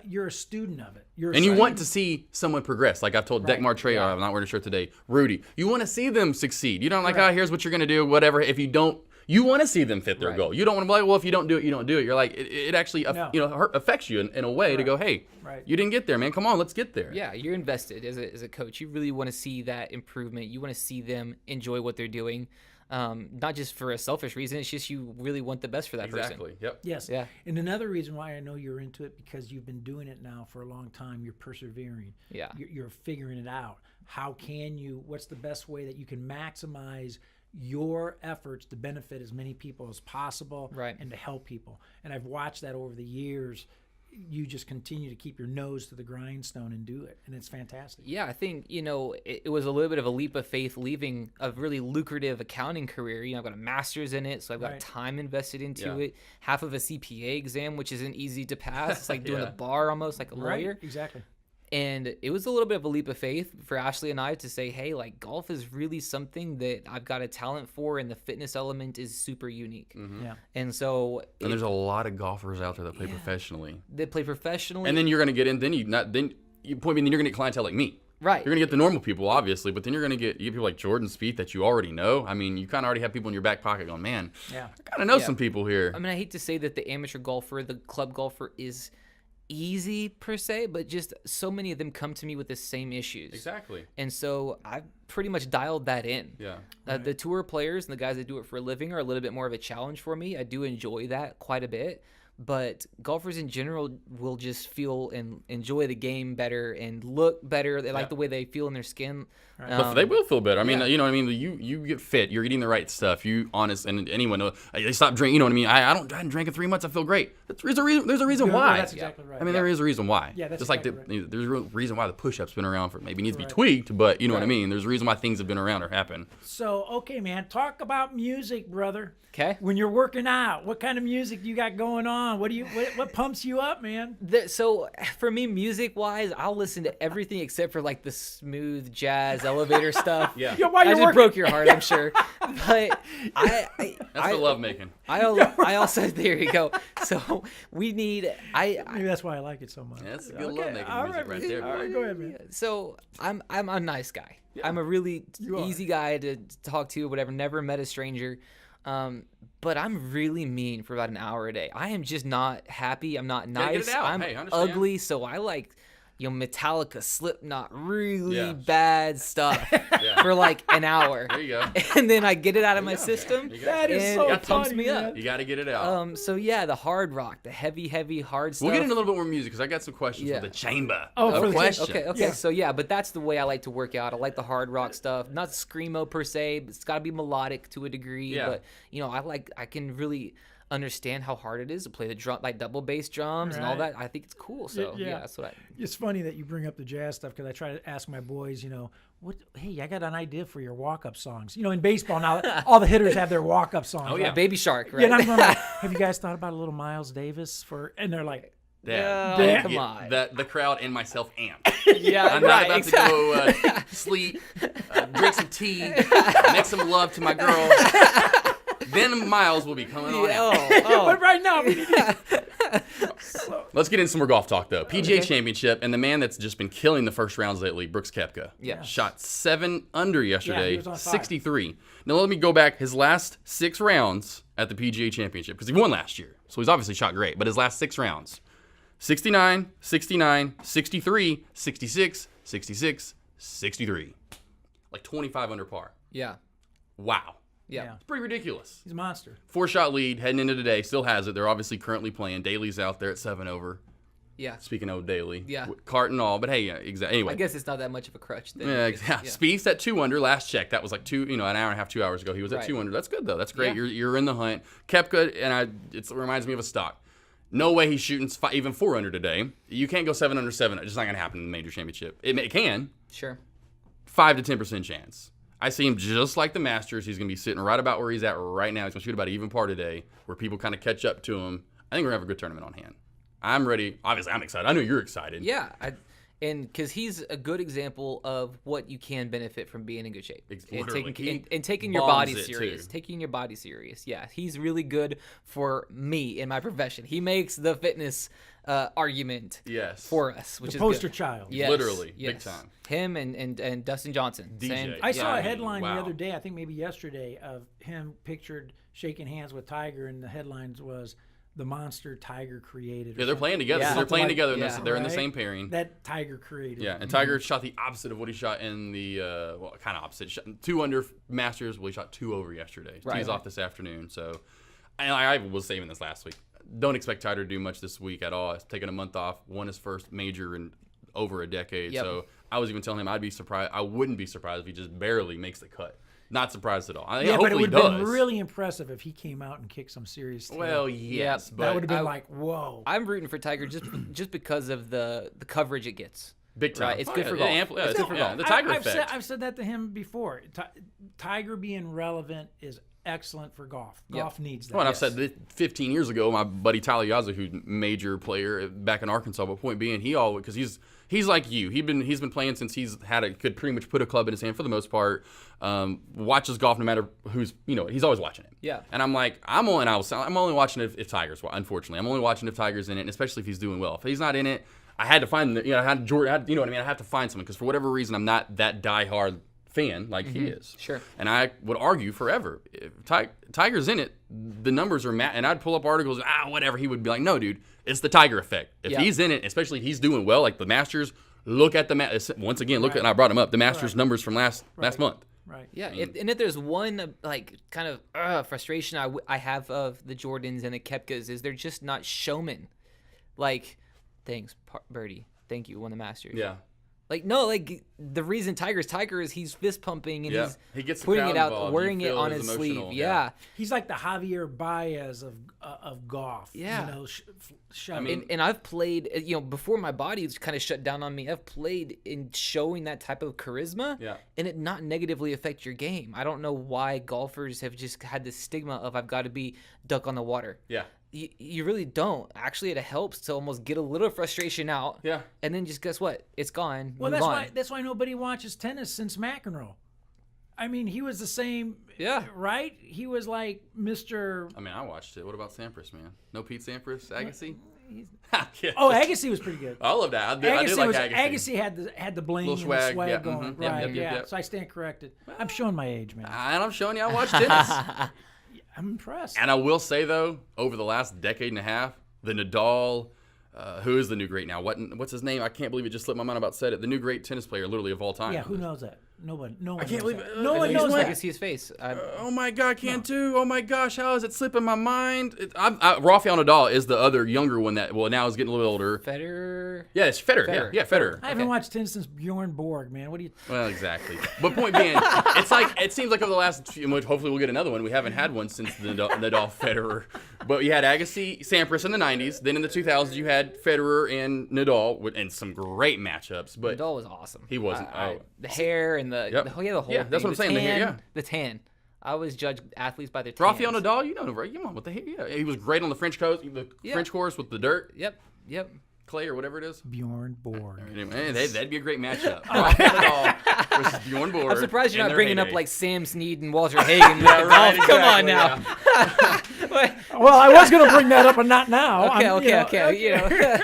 You're a student of it. You want to see someone progress. Like I've told Deck Martre, I'm not wearing a shirt today, Rudy. You want to see them succeed. You don't here's what you're going to do, whatever. If you don't, you want to see them fit their goal. You don't want to be like, well, if you don't do it, you don't do it. You're like, it actually affects you in a way to go, hey, you didn't get there, man. Come on, let's get there. Yeah, you're invested as a coach. You really want to see that improvement. You want to see them enjoy what they're doing. Not just for a selfish reason, it's just you really want the best for that person. Exactly. Yep. Yes. Yeah. And another reason why I know you're into it, because you've been doing it now for a long time. You're persevering. Yeah. You're figuring it out. What's the best way that you can maximize your efforts to benefit as many people as possible and to help people. And I've watched that over the years. You just continue to keep your nose to the grindstone and do it, and it's fantastic. Yeah, I think, it was a little bit of a leap of faith leaving a really lucrative accounting career. I've got a master's in it, so I've got time invested into it. Half of a CPA exam, which isn't easy to pass. It's like doing the bar almost, like a lawyer. Exactly. And it was a little bit of a leap of faith for Ashley and I to say, hey, like golf is really something that I've got a talent for, and the fitness element is super unique. Mm-hmm. Yeah. And so there's a lot of golfers out there that play professionally. They play professionally. And then you're going to get in, then you're going to get clientele like me. Right. You're going to get the normal people, obviously, but then you get people like Jordan Spieth that you already know. I mean, you kind of already have people in your back pocket going, man, I kind of know some people here. I mean, I hate to say that the amateur golfer, the club golfer is easy per se, but just so many of them come to me with the same issues. Exactly. And so I've pretty much dialed that in. Yeah. The tour players and the guys that do it for a living are a little bit more of a challenge for me. I do enjoy that quite a bit. But golfers in general will just feel and enjoy the game better and look better. They like the way they feel in their skin. Right. But they will feel better. I mean, you know what I mean? You get fit. You're eating the right stuff. You honest, and anyone knows. They stop drinking. You know what I mean? I hadn't drank in 3 months. I feel great. There's a reason why. That's exactly right. I mean, there is a reason why. Yeah, that's just exactly like there's a real reason why the push-up's been around for maybe needs to be tweaked, but you know what I mean? There's a reason why things have been around or happen. So, okay, man, talk about music, brother. Okay. When you're working out, what kind of music you got going on? What pumps you up, man? So for me, music-wise, I'll listen to everything except for like the smooth jazz elevator stuff. Yeah. Yo, while I you're just working, broke your heart, I'm sure. But That's the love making. I also there you go. So we need maybe that's why I like it so much. Yeah, that's a good love making music right there. All right, go ahead, man. So I'm a nice guy. Yeah. I'm a really easy guy to talk to, whatever. Never met a stranger. But I'm really mean for about an hour a day. I am just not happy. I'm not nice. I'm ugly. So I like, Metallica, Slipknot, really bad stuff for like an hour. There you go. And then I get it out of my system. That is so it pumps me man. up. You got to get it out. So yeah, the hard rock, the heavy hard stuff. We'll get into a little bit more music because I got some questions for the chamber. Oh, for the question. Okay. Yeah. So yeah, but that's the way I like to work out. I like the hard rock stuff, not screamo per se, but it's got to be melodic to a degree. Yeah. But I can really understand how hard it is to play the drum, like double bass drums and all that. I think it's cool. So yeah, that's what I. It's funny that you bring up the jazz stuff because I try to ask my boys, hey, I got an idea for your walk-up songs. In baseball now, all the hitters have their walk-up songs. Oh yeah, right? Baby Shark, right? Yeah, and I'm going like, have you guys thought about a little Miles Davis and they're like, come on. The crowd and myself amped. Yeah, I'm not about to go sleep, drink some tea, make some love to my girl. Then Miles will be coming on out. But right now, Let's get into some more golf talk, though. PGA Championship, and the man that's just been killing the first rounds lately, Brooks Koepka. Yeah. Shot 7 under yesterday, he was on fire. 63. Now, let me go back. His last 6 rounds at the PGA Championship, because he won last year, so he's obviously shot great, but his last 6 rounds, 69, 69, 63, 66, 66, 63. Like 25 under par. Yeah. Wow. Yeah. It's pretty ridiculous. he's a monster. 4-shot lead heading into today. Still has it. They're obviously currently playing. Daly's out there at 7 over. Yeah. Speaking of Daly. Yeah. Cart and all. But hey, exactly. Anyway. I guess it's not that much of a crutch. Then. Yeah. Spieth's at 2 under. Last check. That was like an hour and a half, 2 hours ago. He was at 2 under. That's good, though. That's great. Yeah. You're in the hunt. Koepka, and it reminds me of a stock. No way he's shooting even 4 under today. You can't go 7 under 7. It's just not going to happen in the major championship. It can. Sure. 5 to 10% chance. I see him just like the Masters. He's going to be sitting right about where he's at right now. He's going to shoot about an even par today, where people kind of catch up to him. I think we're going to have a good tournament on hand. I'm ready. Obviously, I'm excited. I know you're excited. Yeah. And because he's a good example of what you can benefit from being in good shape and taking your body serious. Taking your body serious. Yeah, he's really good for me in my profession. He makes the fitness argument for us, which the is poster good. child. Yes, Literally, yes. big time. Him and Dustin Johnson. DJ. I saw a headline Wow. the other day, I think maybe yesterday, of him pictured shaking hands with Tiger, and the headlines was the monster Tiger created. Yeah, they're playing together. Yeah. So they're playing together. Yeah. They're in the same pairing. That Tiger created. Yeah, and Tiger shot the opposite of what he shot in the kind of opposite. Shot 2 under Masters. Well, he shot 2 over yesterday. Right. He's off this afternoon. So, and I was saving this last week. Don't expect Tiger to do much this week at all. He's taking a month off. Won his first major in over a decade. Yep. So I was even telling him I'd be surprised. I wouldn't be surprised if he just barely makes the cut. Not surprised at all. Yeah, but it hopefully would he have does. been really impressive if he came out and kicked some serious tail. Well, yes, but that would have been like, whoa. I'm rooting for Tiger just because of the coverage it gets. big time. Right, it's good for golf. It's good for golf. The Tiger effect. I've said that to him before. Tiger being relevant is excellent for golf. Golf needs that. Well, and I've said this 15 years ago, my buddy Tyler Yazoo, who's a major player back in Arkansas, but point being, because he's like you. He's been playing since could pretty much put a club in his hand for the most part. Watches golf no matter who's, he's always watching it. Yeah. And I'm like, I'm only watching it if Tiger's, unfortunately. I'm only watching if Tiger's in it, and especially if he's doing well. If he's not in it, I had to find, I had Jordan, you know what I mean? I have to find someone because for whatever reason, I'm not that diehard fan like he is. Sure. And I would argue forever. If Tiger's in it, the numbers are and I'd pull up articles, whatever. He would be like, no, dude, it's the Tiger effect. If he's in it, especially if he's doing well, like the Masters, look at once again, look at, and I brought him up, the Masters numbers from last month. Right. Yeah, if there's one kind of frustration I have of the Jordans and the Koepkas is they're just not showmen. Like, thanks, Birdie. Thank you, won the Masters. Yeah. Like, no, like the reason Tiger's Tiger is he's fist pumping and he gets putting it out, involved. wearing it on his sleeve. Yeah. He's like the Javier Baez of golf. Yeah. And I've played, before my body kind of shut down on me, I've played in showing that type of charisma and it not negatively affect your game. I don't know why golfers have just had this stigma of I've got to be duck on the water. Yeah. You really don't. Actually, it helps to almost get a little frustration out. Yeah. And then just guess what? It's gone. Well, Move on. that's why nobody watches tennis since McEnroe. I mean, he was the same. Yeah. Right? He was like Mr. I mean, I watched it. What about Sampras, man? No Pete Sampras? Agassi? Oh, Agassi was pretty good. I love that. I did like Agassi. Agassi had the bling and swag, the swag yeah, going. mm-hmm, yep, Right, yep. So I stand corrected. I'm showing my age, man. And I'm showing you I watch tennis. I'm impressed. And I will say, though, over the last decade and a half, the Nadal, who is the new great now? What's his name? I can't believe it just slipped my mind about said it. The new great tennis player, literally, of all time. Yeah, who knows that? Nobody. No one. I can't knows believe that. it. No one knows I that. can see his face. Oh my God, I can't do. Oh my gosh, how is it slipping my mind? Rafael Nadal is the other younger one that now is getting a little older. Federer. Yeah, it's Federer. Yeah, Federer. I haven't watched tennis since Bjorn Borg, man. What do you? Well, exactly. But point being, it seems like over the last few months, hopefully we'll get another one. We haven't had one since the Nadal Federer. But you had Agassi, Sampras in the 90s. Then in the 2000s, you had Federer and Nadal, and some great matchups. But Nadal was awesome. He wasn't. The hair and the whole yeah, thing. that's what I'm saying. Tan, The hair, yeah. The tan. I always judge athletes by their tan. Rafael Nadal, you know, right? Come on, what the heck? Yeah, he was great on the French coast, French course with the dirt. Yep. Clay or whatever it is. Bjorn Borg. Anyway, that'd be a great matchup. Rafael Nadal versus Bjorn Borg. I'm surprised you're not bringing up like Sam Snead and Walter Hagen. Right, Come on now. Well, I was going to bring that up, but not now. Okay. You know.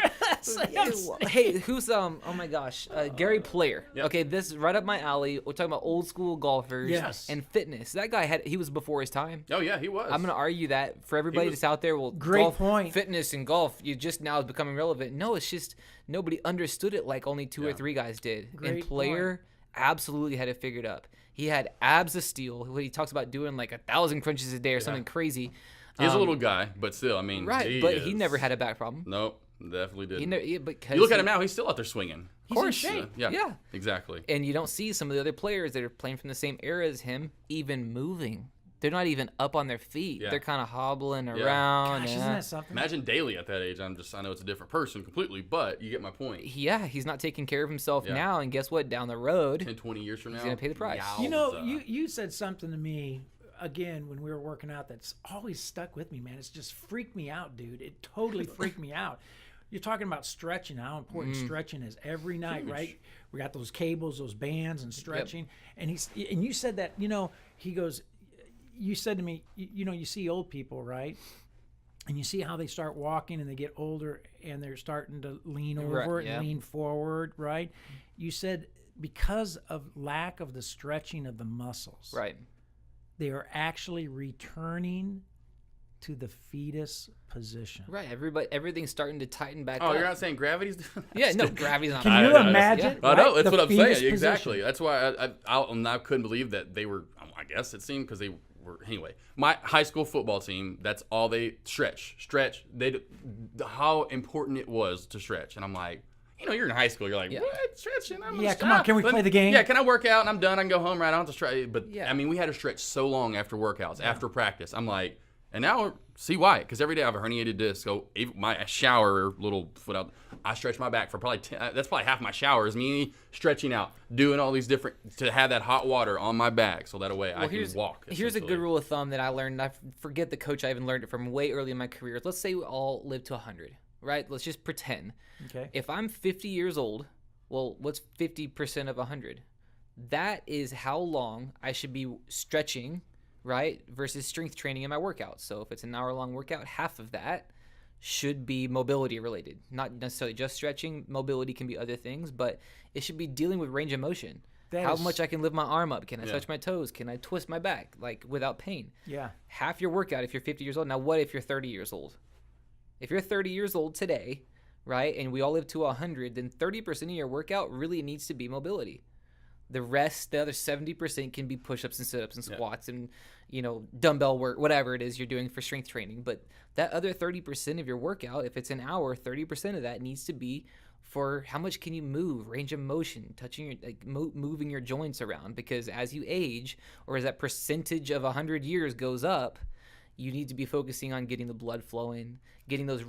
Hey, who's oh my gosh, Gary Player. Yep. Okay, this is right up my alley. We're talking about old school golfers and fitness. That guy he was before his time. Oh yeah, he was. I'm gonna argue that for everybody that's out there. Well, great point. Fitness and golf, you just now is becoming relevant. No, it's just nobody understood it like only two or three guys did. Great and Player absolutely had it figured up. He had abs of steel. He talks about doing like 1,000 crunches a day or something crazy. He's a little guy, but still, I mean, he never had a back problem. Nope, definitely didn't. You look at him now; he's still out there swinging. Of course, shape. Yeah, exactly. And you don't see some of the other players that are playing from the same era as him even moving. They're not even up on their feet. Yeah. They're kind of hobbling around. Gosh, isn't that something? Imagine Daly at that age. I know it's a different person completely, but you get my point. Yeah, he's not taking care of himself now, and guess what? Down the road, 10, 20 years from now, he's gonna pay the price. You know, you said something to me again when we were working out that's always stuck with me, man. It's just freaked me out, dude. It totally freaked me out. You're talking about stretching, how important stretching is every night, right? We got those cables, those bands, and stretching. And you said that, he goes, you said to me, you see old people, right? And you see how they start walking and they get older and they're starting to lean over and lean forward, right? You said because of lack of the stretching of the muscles, Right. they are actually returning to the fetus position. Right. Everything's starting to tighten back up. Oh, you're not saying gravity's doing that? Yeah, no, gravity's not. Can you imagine? I know, that's the what I'm fetus saying. Exactly. position. That's why I couldn't believe that they were, I guess it seemed because they were, anyway. My high school football team, that's all they stretch. How important it was to stretch. And I'm like, you're in high school. You're like, what? Stretching? Come on. Can we play the game? Yeah, can I work out and I'm done? I can go home, right? I don't have to stretch. But, I mean, we had to stretch so long after workouts, after practice. I'm like, and now see why? Because every day I have a herniated disc. So even my shower, little foot out, I stretch my back for probably that's probably half my shower is me stretching out, doing all these different to have that hot water on my back, so that way I can walk. Here's a good rule of thumb that I learned. I forget the coach. I even learned it from way early in my career. Let's say we all live to 100, right? Let's just pretend. Okay. If I'm 50 years old, well, what's 50% of 100? That is how long I should be stretching, right, versus strength training in my workout. So if it's an hour-long workout, half of that should be mobility related, not necessarily just stretching. Mobility can be other things, but it should be dealing with range of motion. How much I can lift my arm up. Can I touch my toes? Can I twist my back like without pain? Yeah. Half your workout if you're 50 years old. Now, what if you're 30 years old? If you're 30 years old today, right, and we all live to 100, then 30% of your workout really needs to be mobility. The rest, the other 70% can be push-ups and sit-ups and squats and, dumbbell work, whatever it is you're doing for strength training. But that other 30% of your workout, if it's an hour, 30% of that needs to be for how much can you move, range of motion, touching moving your joints around. Because as you age, or as that percentage of 100 years goes up, you need to be focusing on getting the blood flowing, getting those.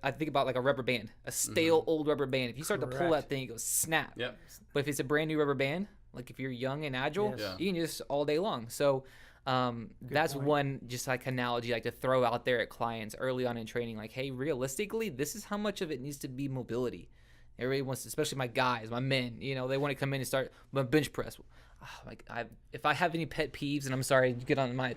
I think about like a rubber band, a stale old rubber band. If you start to pull that thing, it goes snap. Yep. But if it's a brand new rubber band, like if you're young and agile, you can just all day long. So that's point. One just like analogy like to throw out there at clients early on in training. Like, hey, realistically, this is how much of it needs to be mobility. Everybody wants to, especially my guys, my men, they want to come in and start my bench press. If I have any pet peeves, and I'm sorry to get on my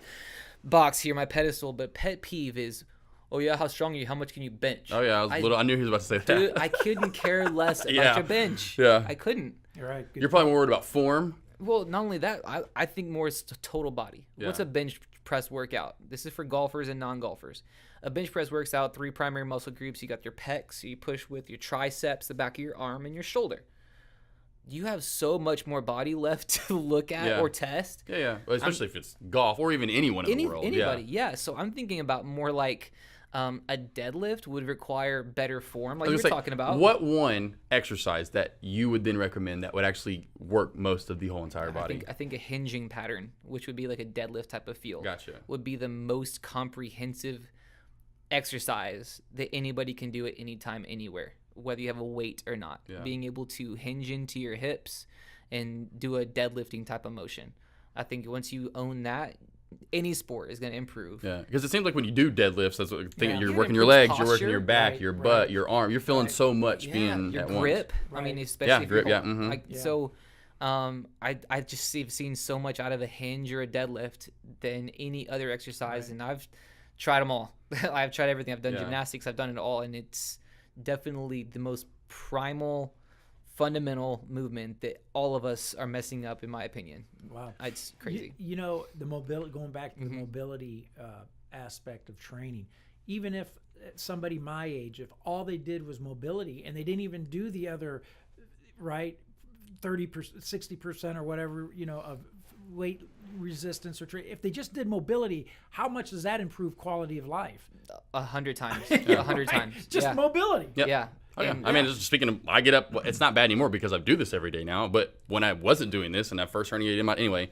box here, my pedestal, but pet peeve is, oh yeah, how strong are you? How much can you bench? Oh yeah, I knew he was about to say that. Dude, I couldn't care less about your bench. Yeah. I couldn't. You're right. You're probably more worried about form. Well, not only that, I think more is total body. Yeah. What's a bench press workout? This is for golfers and non-golfers. A bench press works out 3 primary muscle groups. You got your pecs, so you push with your triceps, the back of your arm, and your shoulder. You have so much more body left to look at or test. Yeah. Well, especially if it's golf or even anyone in the world. Anybody, yeah. So I'm thinking about more like a deadlift would require better form, like you're talking about. What one exercise that you would then recommend that would actually work most of the whole entire body? I think a hinging pattern, which would be like a deadlift type of feel, would be the most comprehensive exercise that anybody can do at any time, anywhere, whether you have a weight or not. Being able to hinge into your hips and do a deadlifting type of motion. I think once you own that, any sport is going to improve. Yeah, because it seems like when you do deadlifts, that's what you're working your legs, posture, you're working your back, your butt, your arm. You're feeling so much being your at grip. Once. I mean, especially grip. So, I just have seen so much out of a hinge or a deadlift than any other exercise, and I've tried them all. I've tried everything. I've done gymnastics. I've done it all, and it's definitely the most primal, fundamental movement that all of us are messing up, in my opinion. Wow, it's crazy. The mobility. Going back to the mobility aspect of training, even if somebody my age, if all they did was mobility and they didn't even do the other, 30%, 60% or whatever, of weight resistance or if they just did mobility, how much does that improve quality of life? 100 times. 100 times. Just mobility. Yep. Yeah. Oh, yeah. I mean, just speaking of, I get up. It's not bad anymore because I do this every day now. But when I wasn't doing this and I first herniated anyway,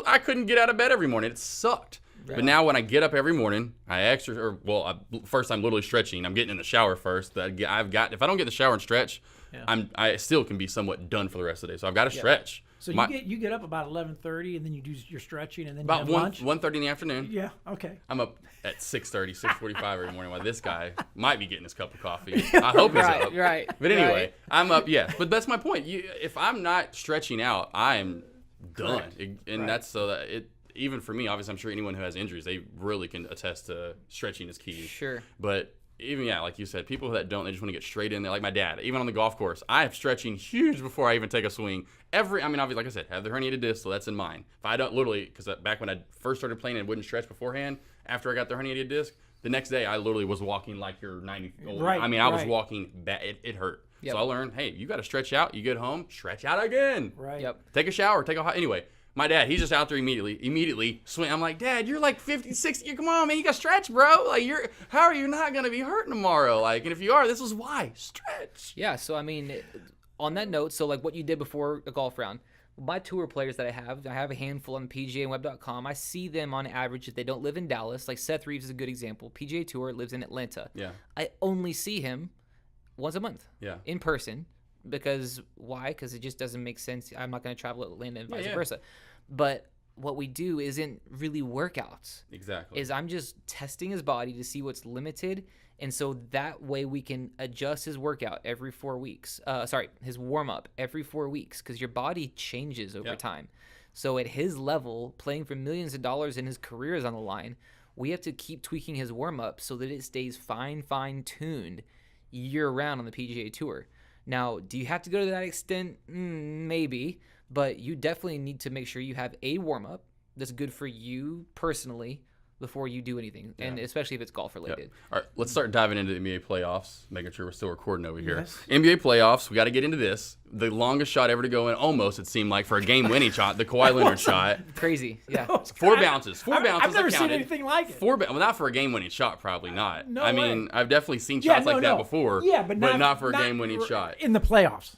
I couldn't get out of bed every morning. It sucked. Right. But now when I get up every morning, first I'm literally stretching. I'm getting in the shower first. If I don't get in the shower and stretch, I still can be somewhat done for the rest of the day. So I've got to stretch. So you get up about 11:30 and then you do your stretching and then about you have lunch? 1:30 in the afternoon. Yeah, okay. I'm up at 6:30, 6:45 every morning while this guy might be getting his cup of coffee. I hope he's up. Right. But anyway, I'm up, But that's my point. If I'm not stretching out, I'm done. And that's so that it, even for me, obviously I'm sure anyone who has injuries, they really can attest to stretching is key. Sure. But even, like you said, people that don't, they just want to get straight in there. Like my dad, even on the golf course, I have stretching huge before I even take a swing. Obviously, like I said, have the herniated disc, so that's in mind. If I don't, literally, because back when I first started playing and wouldn't stretch beforehand, after I got the herniated disc, the next day I literally was walking like you're 90 old. Right, I was walking bad. It hurt. Yep. So I learned, hey, you got to stretch out. You get home, stretch out again. Right. Yep. Take a shower, anyway. My dad, he's just out there immediately swing. I'm like, Dad, you're like 50, 60. Come on, man, you got to stretch, bro. Like, how are you not going to be hurting tomorrow? Like, and if you are, this is why. Stretch. Yeah, so, I mean, on that note, so, like, what you did before a golf round, my tour players that I have a handful on PGA and web.com. I see them on average if they don't live in Dallas. Like, Seth Reeves is a good example. PGA Tour lives in Atlanta. Yeah. I only see him once a month. Yeah. In person. Because why? Because it just doesn't make sense. I'm not going to travel to Atlanta and vice versa. But what we do isn't really workouts. Exactly. Is I'm just testing his body to see what's limited. And so that way we can adjust his workout every 4 weeks. His warm-up every 4 weeks because your body changes over time. So at his level, playing for millions of dollars and his career is on the line, we have to keep tweaking his warm-up so that it stays fine-tuned year-round on the PGA Tour. Now, do you have to go to that extent? Maybe, but you definitely need to make sure you have a warm-up that's good for you personally before you do anything, and especially if it's golf related. Yep. All right, let's start diving into the NBA playoffs, making sure we're still recording over here. Yes. NBA playoffs, we got to get into this. The longest shot ever to go in, almost, it seemed like, for a game-winning shot, the Kawhi Leonard shot. Crazy, yeah. 4 bounces. Four bounces. I've never that seen counted. anything like it. Well, not for a game-winning shot, probably not. No I mean, I've definitely seen shots like that before, but not for a game-winning shot. in the playoffs.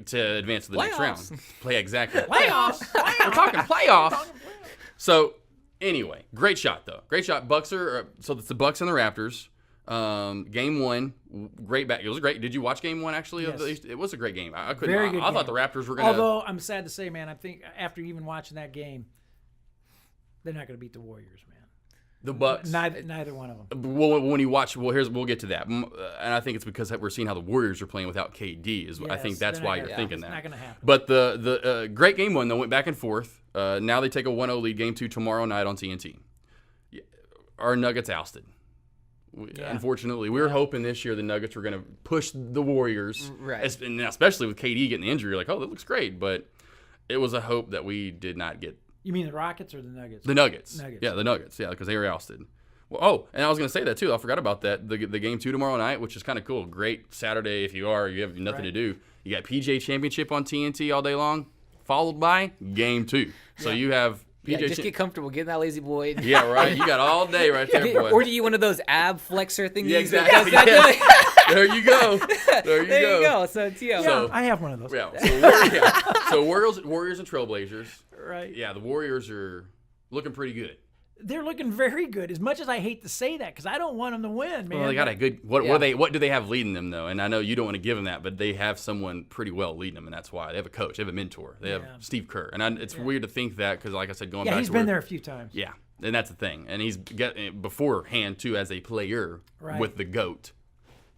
To advance to the next round. Playoffs. Exactly. Playoffs. We're talking playoffs. So, anyway, great shot though. Great shot. So it's the Bucks and the Raptors. Game 1, great back. It was great. Did you watch Game 1 actually? Yes. It was a great game. I couldn't. Very good I thought game. the Raptors were gonna. Although I'm sad to say, man, I think after even watching that game, they're not going to beat the Warriors, man. The Bucks. Neither one of them. Well, when you watch, we'll get to that, and I think it's because we're seeing how the Warriors are playing without KD. I think that's why you're thinking that. It's not going to happen. But the great Game 1 though went back and forth. Now they take a 1-0 lead. Game 2 tomorrow night on TNT. Our Nuggets ousted. Unfortunately, we were hoping this year the Nuggets were going to push the Warriors, right? And especially with KD getting the injury, you're like, oh, that looks great. But it was a hope that we did not get. You mean the Rockets or the Nuggets? The Nuggets. Nuggets. Yeah, the Nuggets. Yeah, because they were ousted. Well, and I was going to say that too. I forgot about that. The Game 2 tomorrow night, which is kind of cool. Great Saturday if you have nothing to do. You got PGA Championship on TNT all day long, followed by Game 2. So you have PGA. Just get comfortable, get in that lazy boy. Yeah, right. You got all day right there, boy. Or do you one of those ab flexor things? Yeah, exactly. There you go. There you go. So it's you. Yeah, I have one of those. Yeah. So Warriors and Trailblazers. Right. Yeah, the Warriors are looking pretty good. They're looking very good. As much as I hate to say that, because I don't want them to win, man. Well, they got a good. What do they have leading them though? And I know you don't want to give them that, but they have someone pretty well leading them, and that's why they have a coach, they have a mentor, they have Steve Kerr, and it's weird to think that because, like I said, going back. Yeah, he's been there a few times. Yeah, and that's the thing, and he's got beforehand too as a player with the GOAT.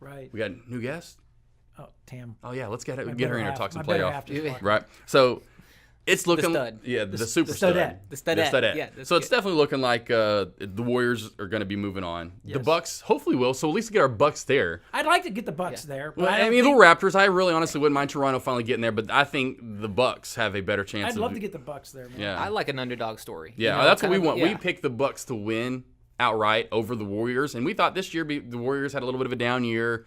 Right. We got a new guest. Oh, Tam. Oh yeah, let's get her in here and talk some playoffs. Right. Right. So. It's looking, the stud. Yeah, the super stud. The studette. Yeah, so it's definitely looking like the Warriors are going to be moving on. Yes. The Bucks hopefully will. So at least get our Bucks there. I'd like to get the Bucks there. But well, I mean, the Raptors. I really honestly wouldn't mind Toronto finally getting there, but I think the Bucks have a better chance. I'd love to get the Bucks there, man. Yeah, I like an underdog story. Yeah, that's what we want. Yeah. We picked the Bucks to win outright over the Warriors, and we thought this year the Warriors had a little bit of a down year.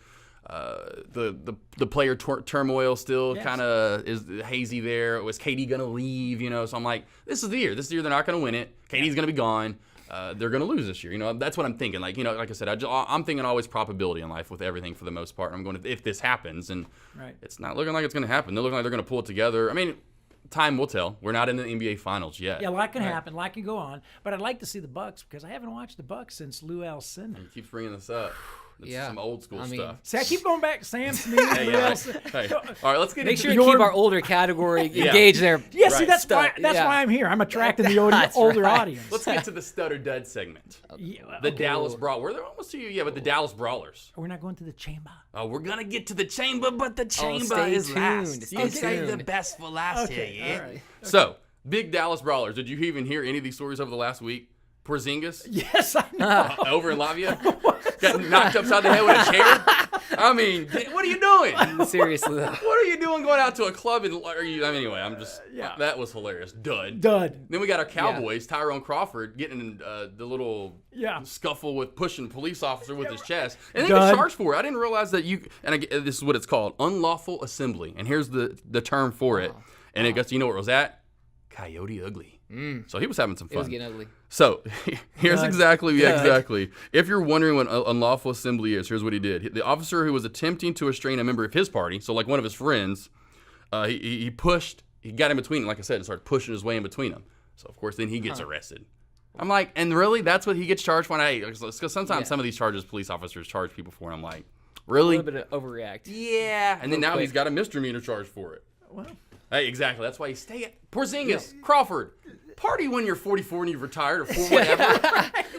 The player turmoil still kind of is hazy there. Was KD gonna leave? So I'm like, this is the year. This is the year they're not gonna win it. KD's gonna be gone. They're gonna lose this year. That's what I'm thinking. Like I said, I'm thinking always probability in life with everything for the most part. I'm going if this happens, and it's not looking like it's gonna happen. They're looking like they're gonna pull it together. I mean, time will tell. We're not in the NBA Finals yet. Yeah, a lot can happen. A lot can go on. But I'd like to see the Bucks because I haven't watched the Bucks since Lou Alcindor. He keeps bringing this up. It's some old school stuff. See, I keep going back to Sam Smith. Hey. All right, let's get Make into sure you keep our older category engaged there. Yeah, see, that's why I'm here. I'm attracting the older audience. Let's get to the stud or dud segment. The Dallas Brawlers. We're almost to you, but the Dallas Brawlers. We're not going to the chamber. Oh, we're going to get to the chamber, but the chamber is last. You say the best for last here, yeah? All right. Okay. So, big Dallas Brawlers. Did you even hear any of these stories over the last week? Porzingis? Yes, I know. Over in Lavia? Got knocked upside the head with a chair? I mean, what are you doing? Seriously. What are you doing going out to a club? Anyway, I'm just, that was hilarious. Dud. Then we got our Cowboys, Tyrone Crawford, getting in the little scuffle with pushing a police officer with his chest. And they get charged for it. I didn't realize that this is what it's called, unlawful assembly. And here's the term for it. And it gets, you know where it was at? Coyote Ugly. So he was having some fun. It was getting ugly. So here's exactly. If you're wondering what unlawful assembly is, here's what he did. The officer who was attempting to restrain a member of his party, so like one of his friends, he got in between, like I said, and started pushing his way in between them. So of course then he gets arrested. I'm like, and really, that's what he gets charged for? Because sometimes some of these charges police officers charge people for. And I'm like, really? A little bit of overreact. Yeah. And then now he's got a misdemeanor charge for it. Well. Hey, exactly. That's why you stay at Porzingis, Crawford. Party when you're 44 and you've retired or whatever.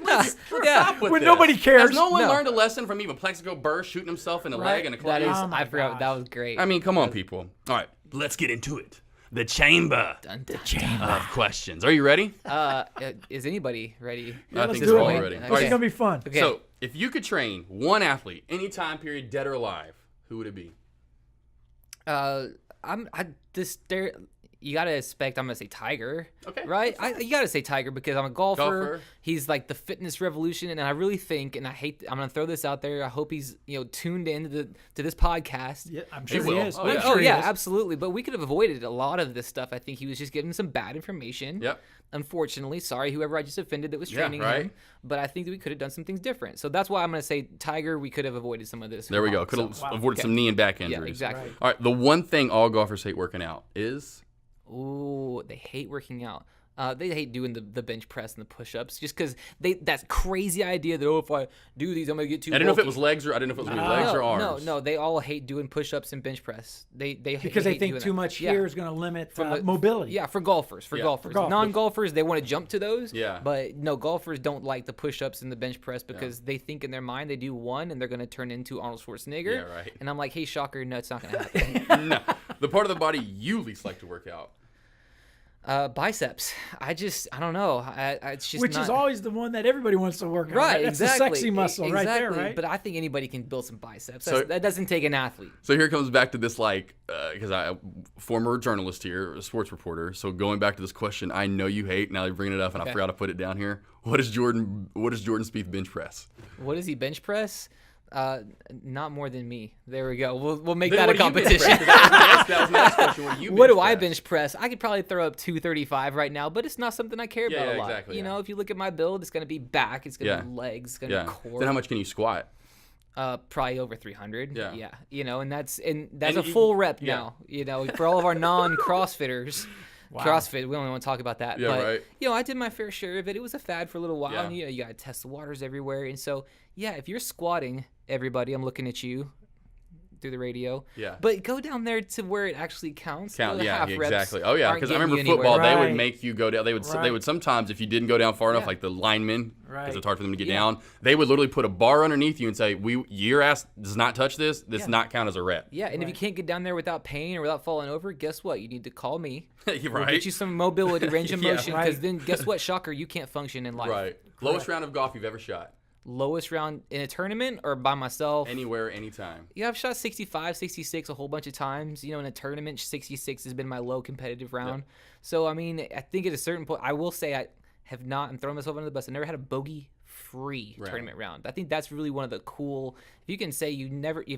Let's stop with this. Nobody cares. Has no one learned a lesson from even Plexico Burr shooting himself in the leg in a club? I forgot. That was great. I mean, come on, people. All right, let's get into it. the chamber of questions. Are you ready? Is anybody ready? I let's think do we're it, all man. ready. This All is right. gonna be fun. Okay. So, if you could train one athlete, any time period, dead or alive, who would it be? You gotta expect I'm gonna say Tiger. Okay, Right? You gotta say Tiger because I'm a golfer. Golfer. He's like the fitness revolution, and I really think, and I'm gonna throw this out there. I hope he's tuned in to this podcast. Yeah, I'm sure will. he is. Oh, I'm yeah. sure he is. Absolutely. But we could have avoided a lot of this stuff. I think he was just giving some bad information. Yep. Unfortunately, sorry whoever I just offended that was Yeah, training right. him. But I think that we could have done some things different. So that's why I'm gonna say Tiger. We could have avoided some of this. There we go. Could have avoided some knee and back injuries. Yeah, exactly. Right. All right. The one thing all golfers hate working out is. Ooh, they hate working out. They hate doing the bench press and the push-ups just because that crazy idea that, if I do these, I'm going to get too I didn't know if it bulky. was legs or legs or arms. No, they all hate doing push-ups and bench press. They Because they hate think doing too that. much Yeah. here is going to limit From the- mobility. Yeah, for golfers. golfers. Non-golfers, they want to jump to those. Yeah. But no, golfers don't like the push-ups and the bench press because they think in their mind they do one and they're going to turn into Arnold Schwarzenegger. Yeah, right. And I'm like, hey, shocker, no, it's not going to happen. No. The part of the body you least like to work out. Biceps. I don't know. It's just Which not... is always the one that everybody wants to work on. Right, That's exactly. the sexy muscle right there, right? But I think anybody can build some biceps. So- That doesn't take an athlete. So here comes back to this, because I former journalist here, a sports reporter. So going back to this question, I know you hate. Now you're bringing it up, and I forgot to put it down here. What is Jordan Spieth bench press? What does he bench press? Not more than me. There we go. We'll make Then that a what do you bench competition. press? That was my next question. What do I bench press? I could probably throw up 235 right now, but it's not something I care about a lot. exactly, You know, if you look at my build, it's going to be back, it's going to Yeah. be legs, it's going to Yeah. be core. Then how much can you squat? Probably over 300. Yeah. You know, and that's a you- full rep yeah. now. You know, for all of our non-CrossFitters. Wow. CrossFit, we only want to talk about that. Yeah, but, right. You know, I did my fair share of it. It was a fad for a little while. Yeah. And, you got to test the waters everywhere. And so, yeah, if you're squatting, everybody, I'm looking at you through the radio. Yeah. But go down there to where it actually counts. Count, The yeah, half reps exactly. Oh yeah, aren't because I getting remember you football, anywhere. they would Right. make you go down. They Right. would sometimes, if you didn't go down far enough, Yeah. like the linemen, because Right. it's hard for them to get Yeah. down. They would literally put a bar underneath you and say, your ass does not touch this. This Yeah. not count as a rep." Yeah, and if you can't get down there without pain or without falling over, guess what? You need to call me. You're We'll right. get you some mobility, range of Yeah. motion, because Right. then guess what? Shocker, you can't function in life. Right. Lowest round of golf you've ever shot. Lowest round in a tournament or by myself? Anywhere, anytime. Yeah, I've shot 65, 66 a whole bunch of times. You know, in a tournament, 66 has been my low competitive round. So, I mean, I think at a certain point, I will say I have not, and throwing myself under the bus, I never had a bogey-free tournament round. I think that's really one of the cool, if you can say you've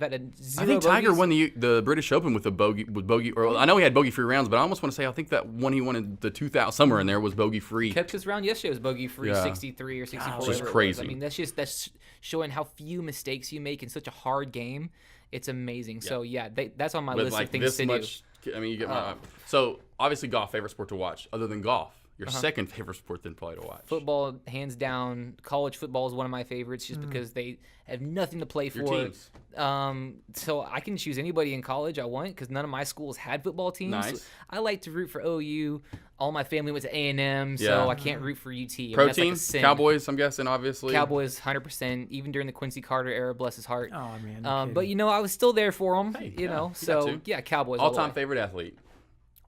had a zero I think Tiger bogeys- won the British Open with bogey. Or I know he had bogey free rounds, but I almost want to say I think that one he won in the 2000 somewhere in there was bogey free. Kept his round yesterday was bogey-free, Yeah. 63 or 64. That's whatever it was. crazy. I mean, that's showing how few mistakes you make in such a hard game. It's amazing. So, yeah, that's on my With list like of things this to much, I mean, you get my. So obviously, golf favorite sport to watch, other than golf. Your second favorite sport then probably to watch. Football, hands down. College football is one of my favorites just because they have nothing to play Your for. teams. So I can choose anybody in college I want because none of my schools had football teams. Nice. I like to root for OU. All my family went to A&M, so Yeah. I can't root for UT. I mean, Pro that's like a team, sin. Cowboys. I'm guessing, obviously. Cowboys, 100%. Even during the Quincy Carter era, bless his heart. Oh, man. no But kidding. I was still there for him. Hey, you yeah, know, you got so to. yeah, Cowboys. all the All-time way. favorite athlete,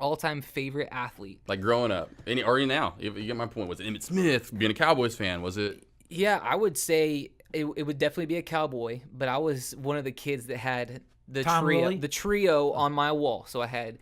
All-time favorite athlete. like growing up, or now. You get my point. Was it Emmitt Smith? Being a Cowboys fan, was it? Yeah, I would say it would definitely be a Cowboy, but I was one of the kids that had Tom Lilly? the trio on my wall. So I had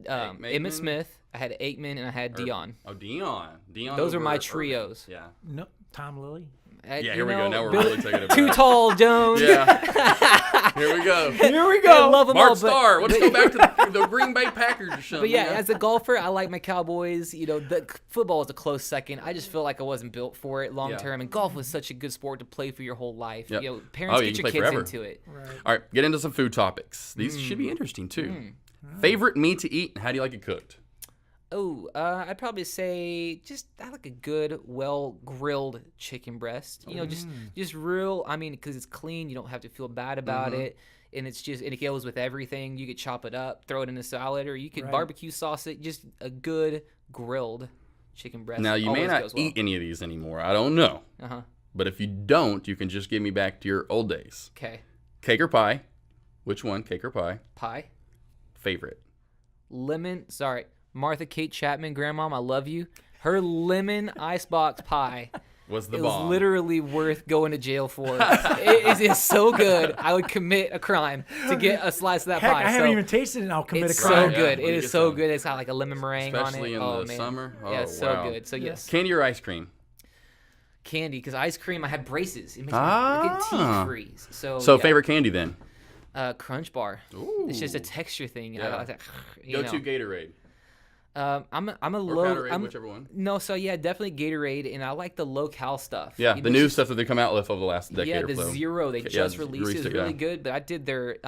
Aikman? Emmitt Smith, I had Aikman, and I had Dion. Oh, Dion. Those are my over trios. Irvin. Yeah. No, Tom Lilly. Yeah, here we go. Now we're really taking it Too back. tall, Jones. Yeah. Here we go. Here we I go. love them Mark all, Starr. Let's go back to the Green Bay Packers or something. But yeah, as a golfer, I like my Cowboys. The football is a close second. I just feel like I wasn't built for it long Yeah. term. And golf was such a good sport to play for your whole life. Yep. Parents Oh, you get can your play kids forever. into it. Right. All right, get into some food topics. These should be interesting too. Favorite meat to eat, and how do you like it cooked? Oh, I'd probably say I like a good, well grilled chicken breast. Just real. I mean, because it's clean, you don't have to feel bad about it, and it goes with everything. You could chop it up, throw it in a salad, or you could Right. barbecue sauce it. Just a good grilled chicken breast. Now, you may always not goes well. eat any of these anymore. I don't know. But if you don't, you can just give me back to your old days. Okay, Cake or pie? Which one? Cake or pie? pie, Favorite? Martha Kate Chapman, Grandmom, I love you. Her lemon icebox pie was the it bomb. Was literally worth going to jail for. It is so good. I would commit a crime to get a slice of that Heck, pie. I haven't even tasted it, and I'll commit a It's crime. so good. Yeah, It is so good. It's got like a lemon meringue especially on it. in the summer. Oh, yeah, it's so good. So yes, candy or ice cream? Candy, because ice cream I have braces. It makes my teeth freeze. So favorite candy then? Crunch Bar. Ooh. It's just a texture thing. Yeah. I like that, Go to Gatorade. I'm a Or low. Powerade, whichever one. No, so yeah, definitely Gatorade, and I like the low-cal stuff. Yeah, You the know, new just- stuff that they come out with over the last decade Yeah, or the so. Zero they just released is it, really yeah. good, but I did their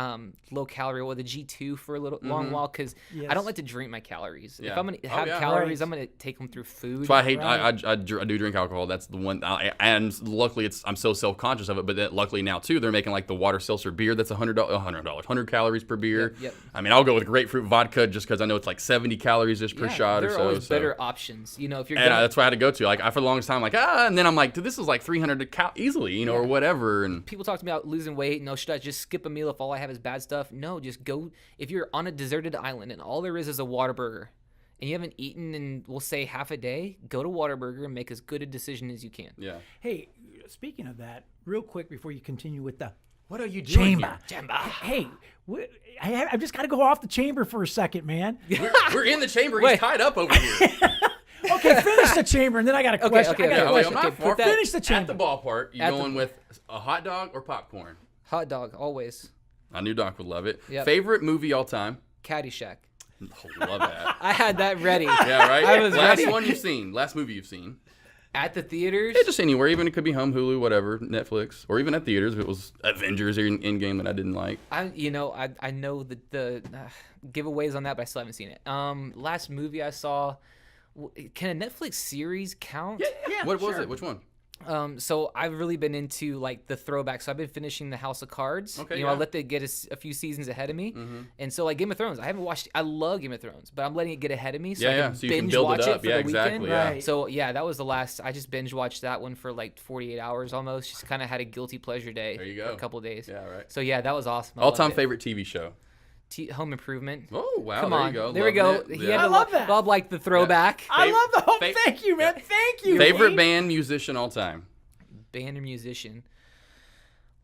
low calorie or the G2 for a long while because I don't like to drink my calories. Yeah. If I'm gonna Oh, have yeah. calories, Right. I'm gonna take them through food. That's why I hate. I do drink alcohol. That's the one. And luckily, I'm so self conscious of it. But then luckily now too, they're making like the water seltzer beer that's $100 calories per beer. Yep. I mean, I'll go with grapefruit vodka just because I know it's like 70 calories just per shot or there so. are always better options. You know, if you're And gonna, that's what I had to go to. Like for the longest time, like and then I'm like, dude, this is like 300 easily, or whatever. And people talk to me about losing weight. No, should I just skip a meal if all I have is bad stuff? No, just go. If you're on a deserted island and all there is a Whataburger, and you haven't eaten in, we'll say, half a day, go to Whataburger and make as good a decision as you can. yeah. Hey, speaking of that, real quick before you continue with the What are you doing? chamber. Hey, I've just got to go off the chamber for a second, man. We're in the chamber. He's tied up over here. Okay, finish the chamber, and then I got a question. okay, I got a okay, question. I'm not far. Finish the At chamber. the ballpark, you At the- going with a hot dog or popcorn? Hot dog, always. I knew Doc would love it. Yep. Favorite movie all time? Caddyshack. Oh, love that. I had that ready. Yeah, right? I was Last ready. one you've seen. Last movie you've seen. At the theaters. Yeah, just anywhere. Even it could be home, Hulu, whatever, Netflix, or even at theaters if it was Avengers or Endgame that I didn't like. I know the giveaways on that, but I still haven't seen it. Last movie I saw, can a Netflix series count? Yeah, What was sure. it? Which one? So I've really been into like the throwback. So I've been finishing the House of Cards. Okay, I yeah. let it get a few seasons ahead of me. And so like Game of Thrones, I haven't watched. I love Game of Thrones, but I'm letting it get ahead of me so I can So you can binge build watch it up. for Yeah, the exactly. weekend. Yeah. Right. So yeah, that was the last. I just binge watched that one for like 48 hours almost. Just kind of had a guilty pleasure day. There you go. For a couple days. Yeah, right. So yeah, that was awesome. I All loved time it. favorite TV show. Home Improvement. Oh, wow. Come there on, you go. there we Loving go. it. He Yeah. had I to love that. love like the throwback. I love the whole. Fav- Thank you, man. Thank you. Favorite Lee. band, musician all time. Band or musician.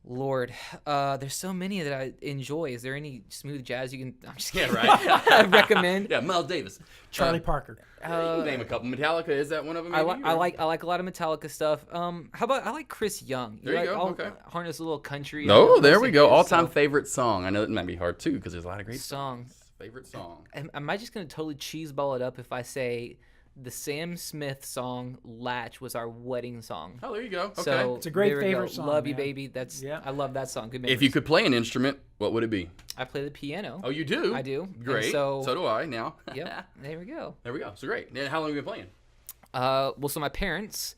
Lord, there's so many that I enjoy. Is there any smooth jazz you can? I'm just kidding. right. Recommend. Yeah, Miles Davis. Charlie Parker. You can name a couple. Metallica, is that one of them? I maybe, like or- I like a lot of Metallica stuff. How about I like Chris Young. There you like, go, I'll okay. harness a little country. No, there we music go. here, All time so- favorite song. I know it might be hard too because there's a lot of great Song. Favorite song. Am I just gonna totally cheeseball it up if I say the Sam Smith song "Latch" was our wedding song? Oh, there you go. Okay. So It's a great there we favorite go. song, Love You, man. baby. That's Yeah. I love that song. Good if memories. you could play an instrument, what would it be? I play the piano. Oh, you do? I do. And Great. so do I now. Yep. There we go. There we go. So great. And how long have you been playing? Well, so my parents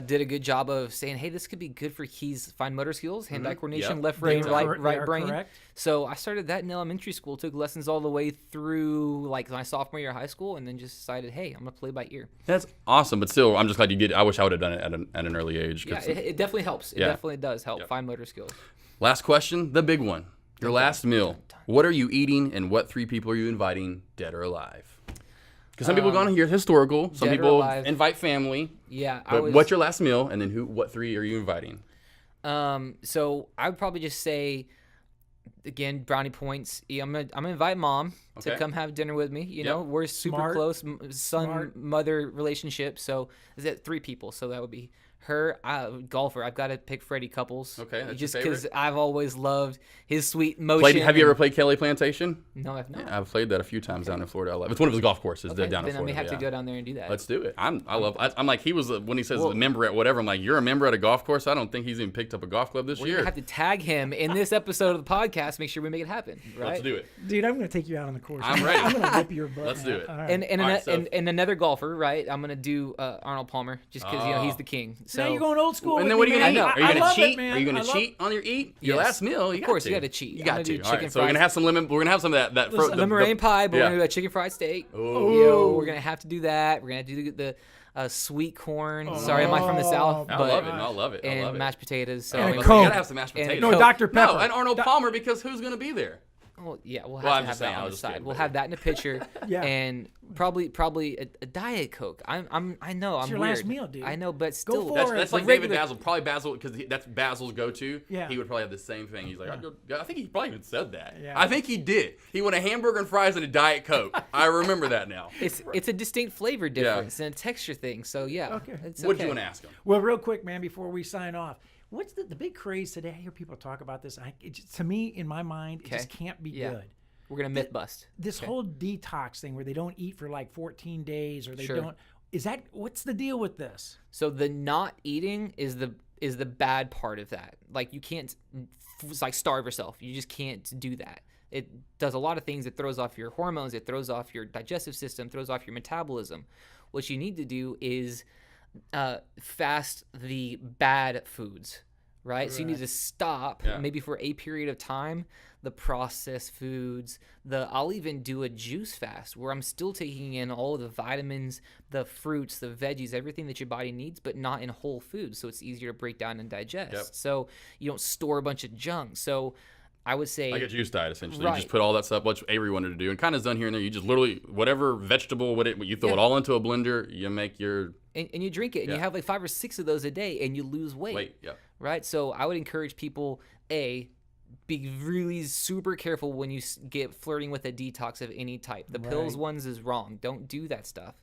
did a good job of saying, hey, this could be good for Keys' fine motor skills, hand-eye coordination, Yep. left They brain, are right brain. correct. So I started that in elementary school, took lessons all the way through like my sophomore year of high school, and then just decided, hey, I'm going to play by ear. That's awesome, but still, I'm just glad you did. I wish I would have done it at an early age. Yeah, 'cause- it definitely helps. It Yeah. definitely does help Yep. fine motor skills. Last question, the big one. Your last meal. What are you eating, and what 3 people are you inviting, dead or alive? Because some people go on here historical. Some dead or people alive. invite family. Yeah. But what's your last meal, and then what 3 are you inviting? So I would probably just say, again, brownie points. Yeah, I'm gonna invite mom to Okay. come have dinner with me. You know, we're super Smart. close, son Smart. mother relationship. So is that 3 people? So that would be her, golfer. I've got to pick Freddie Couples. Okay, that's your just favorite? because I've always loved his sweet motion. Have you ever and- played Kelly Plantation? No, I've not. Yeah, I've played that a few times down in Florida. I love it. It's one of his golf courses Okay, down in then I may Florida. have to yeah. go down there and do that. Let's do it. I'm like, he was when he says Well- a member at whatever. I'm like, you're a member at a golf course. I don't think he's even picked up a golf club this We're year. gonna have to tag him in this episode of the podcast. Make sure we make it happen. Right. Let's do it. Dude, I'm going to take you out on the course. I'm ready. I'm going to whip your butt. Let's man. do it. All right. And All right, so- and another golfer, right? I'm gonna do Arnold Palmer just because he's the king. So now you're going old school. And with then what are me, you gonna man. eat? Are you I gonna love cheat? it, man. Are you I gonna love- cheat on your eat? Your Yes. last meal? Of course, you gotta cheat. You I'm got gonna to. do All right, chicken so we're gonna fries. have some lemon. We're gonna have some of that. lemon meringue pie, but yeah. we're gonna do that chicken fried steak. Ooh. Yo, we're gonna have to do that. We're gonna do the sweet corn. Sorry, am I from the south? I but love it. I love it. I and love it. mashed potatoes. So And a You Coke. gotta have some mashed And a potatoes. No, Coke. Dr. Pepper. No, and Arnold Palmer because who's gonna be there? Oh yeah, we'll Well, have to have that on the side. We'll have that in a pitcher, and probably a Diet Coke. I know I'm your weird. last meal, dude. I know, but still, for it. That's like David Basil. Probably Basil, because that's Basil's go-to. Yeah. He would probably have the same thing. He's like, I think he probably even said that. Yeah. I think he did. He went a hamburger and fries and a Diet Coke. I remember that now. it's a distinct flavor difference and a texture thing. So yeah. Okay. What did you want to ask him? Well, real quick, man, before we sign off, what's the big craze today? I hear people talk about this. To me, in my mind, it just can't be good. We're gonna myth bust. This whole detox thing where they don't eat for like 14 days or they don't. What's the deal with this? So the not eating is the bad part of that. Like you can't starve yourself. You just can't do that. It does a lot of things. It throws off your hormones. It throws off your digestive system. Throws off your metabolism. What you need to do is fast the bad foods, right? So you need to stop maybe for a period of time the processed foods. I'll even do a juice fast where I'm still taking in all of the vitamins, the fruits, the veggies, everything that your body needs, but not in whole foods, so it's easier to break down and digest. Yep. So you don't store a bunch of junk. So I would say like a juice diet, essentially. Right. You just put all that stuff, what Avery wanted to do, and kind of done here and there. You just literally, whatever vegetable, you throw it all into a blender, you make your... And you drink it, and you have like 5 or 6 of those a day, and you lose weight. Right? So I would encourage people, be really super careful when you get flirting with a detox of any type. The pills ones is wrong. Don't do that stuff.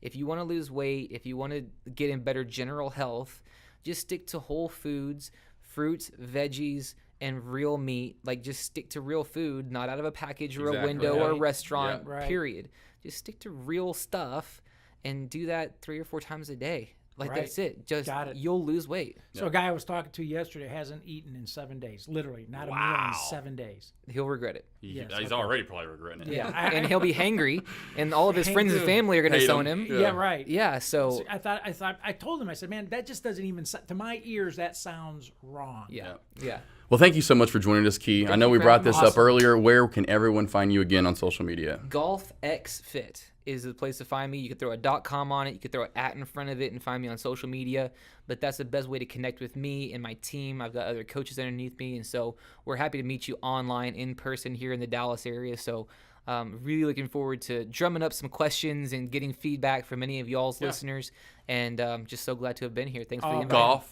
If you want to lose weight, if you want to get in better general health, just stick to whole foods, fruits, veggies, and real meat. Like just stick to real food, not out of a package or a window or a restaurant, period. Just stick to real stuff and do that 3 or 4 times a day. Like that's it. Just you'll lose weight. So a guy I was talking to yesterday hasn't eaten in 7 days. Literally, not a meal in 7 days. He'll regret it. He's already probably regretting it. Yeah, and he'll be hangry, and all of his friends and family are going to disown him. Yeah, right. Yeah, so I told him, I said, man, that just doesn't even, to my ears, that sounds wrong. Yeah. Well, thank you so much for joining us, Key. I know we brought this up earlier. Where can everyone find you again on social media? GolfxFit is the place to find me. You could throw a .com on it. You could throw an @ in front of it and find me on social media. But that's the best way to connect with me and my team. I've got other coaches underneath me, and so we're happy to meet you online, in person here in the Dallas area. So really looking forward to drumming up some questions and getting feedback from any of y'all's listeners. And just so glad to have been here. Thanks for the invite.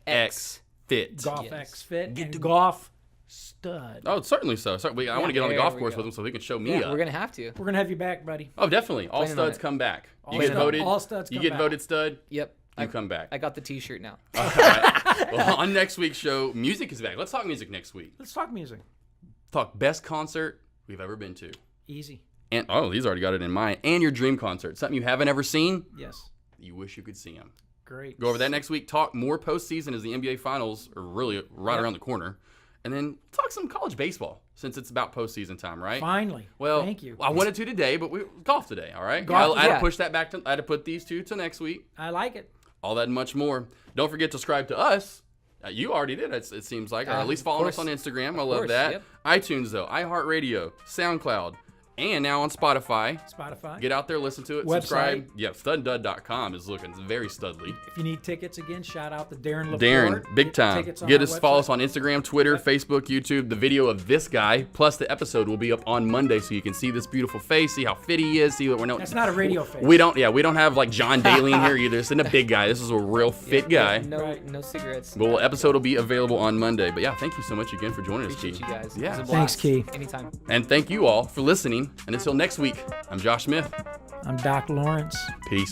GolfxFit. GolfxFit and Golf Stud. Oh, certainly so. I want to get on the golf course with him so he can show me up. We're going to have to. We're going to have you back, buddy. Oh, definitely. All studs come back. You get voted. All studs come back. You get voted stud. Yep. You come back. I got the T-shirt now. All right. Well, on next week's show, music is back. Let's talk music next week. Let's talk music. Talk best concert we've ever been to. Easy. And he's already got it in mind. And your dream concert. Something you haven't ever seen. Yes. You wish you could see him. Great. Go over that next week. Talk more postseason as the NBA Finals are really right around the corner. And then talk some college baseball since it's about postseason time, right? Finally. Well, thank you. I wanted to today, but golf today, all right? Golf, I had to push that back. I had to put these two to next week. I like it. All that and much more. Don't forget to subscribe to us. You already did, it seems like. Or at least follow us on Instagram. I love that. Yep. iTunes, though. iHeartRadio. SoundCloud. And now on Spotify. Get out there, listen to it, subscribe. Yeah, studdud.com is looking very studly. If you need tickets again, shout out to Darren Laporte. Darren, big time. Follow us on Instagram, Twitter, Facebook, YouTube. The video of this guy plus the episode will be up on Monday, so you can see this beautiful face, see how fit he is, see what we're not. That's not a radio face. We don't have like John Daly in here either. This isn't a big guy. This is a real fit guy. No cigarettes. Well, episode will be available on Monday. But yeah, thank you so much again for joining us, Key. Appreciate you guys. Yeah, thanks, Key. Anytime. And thank you all for listening. And until next week, I'm Josh Smith. I'm Doc Lawrence. Peace.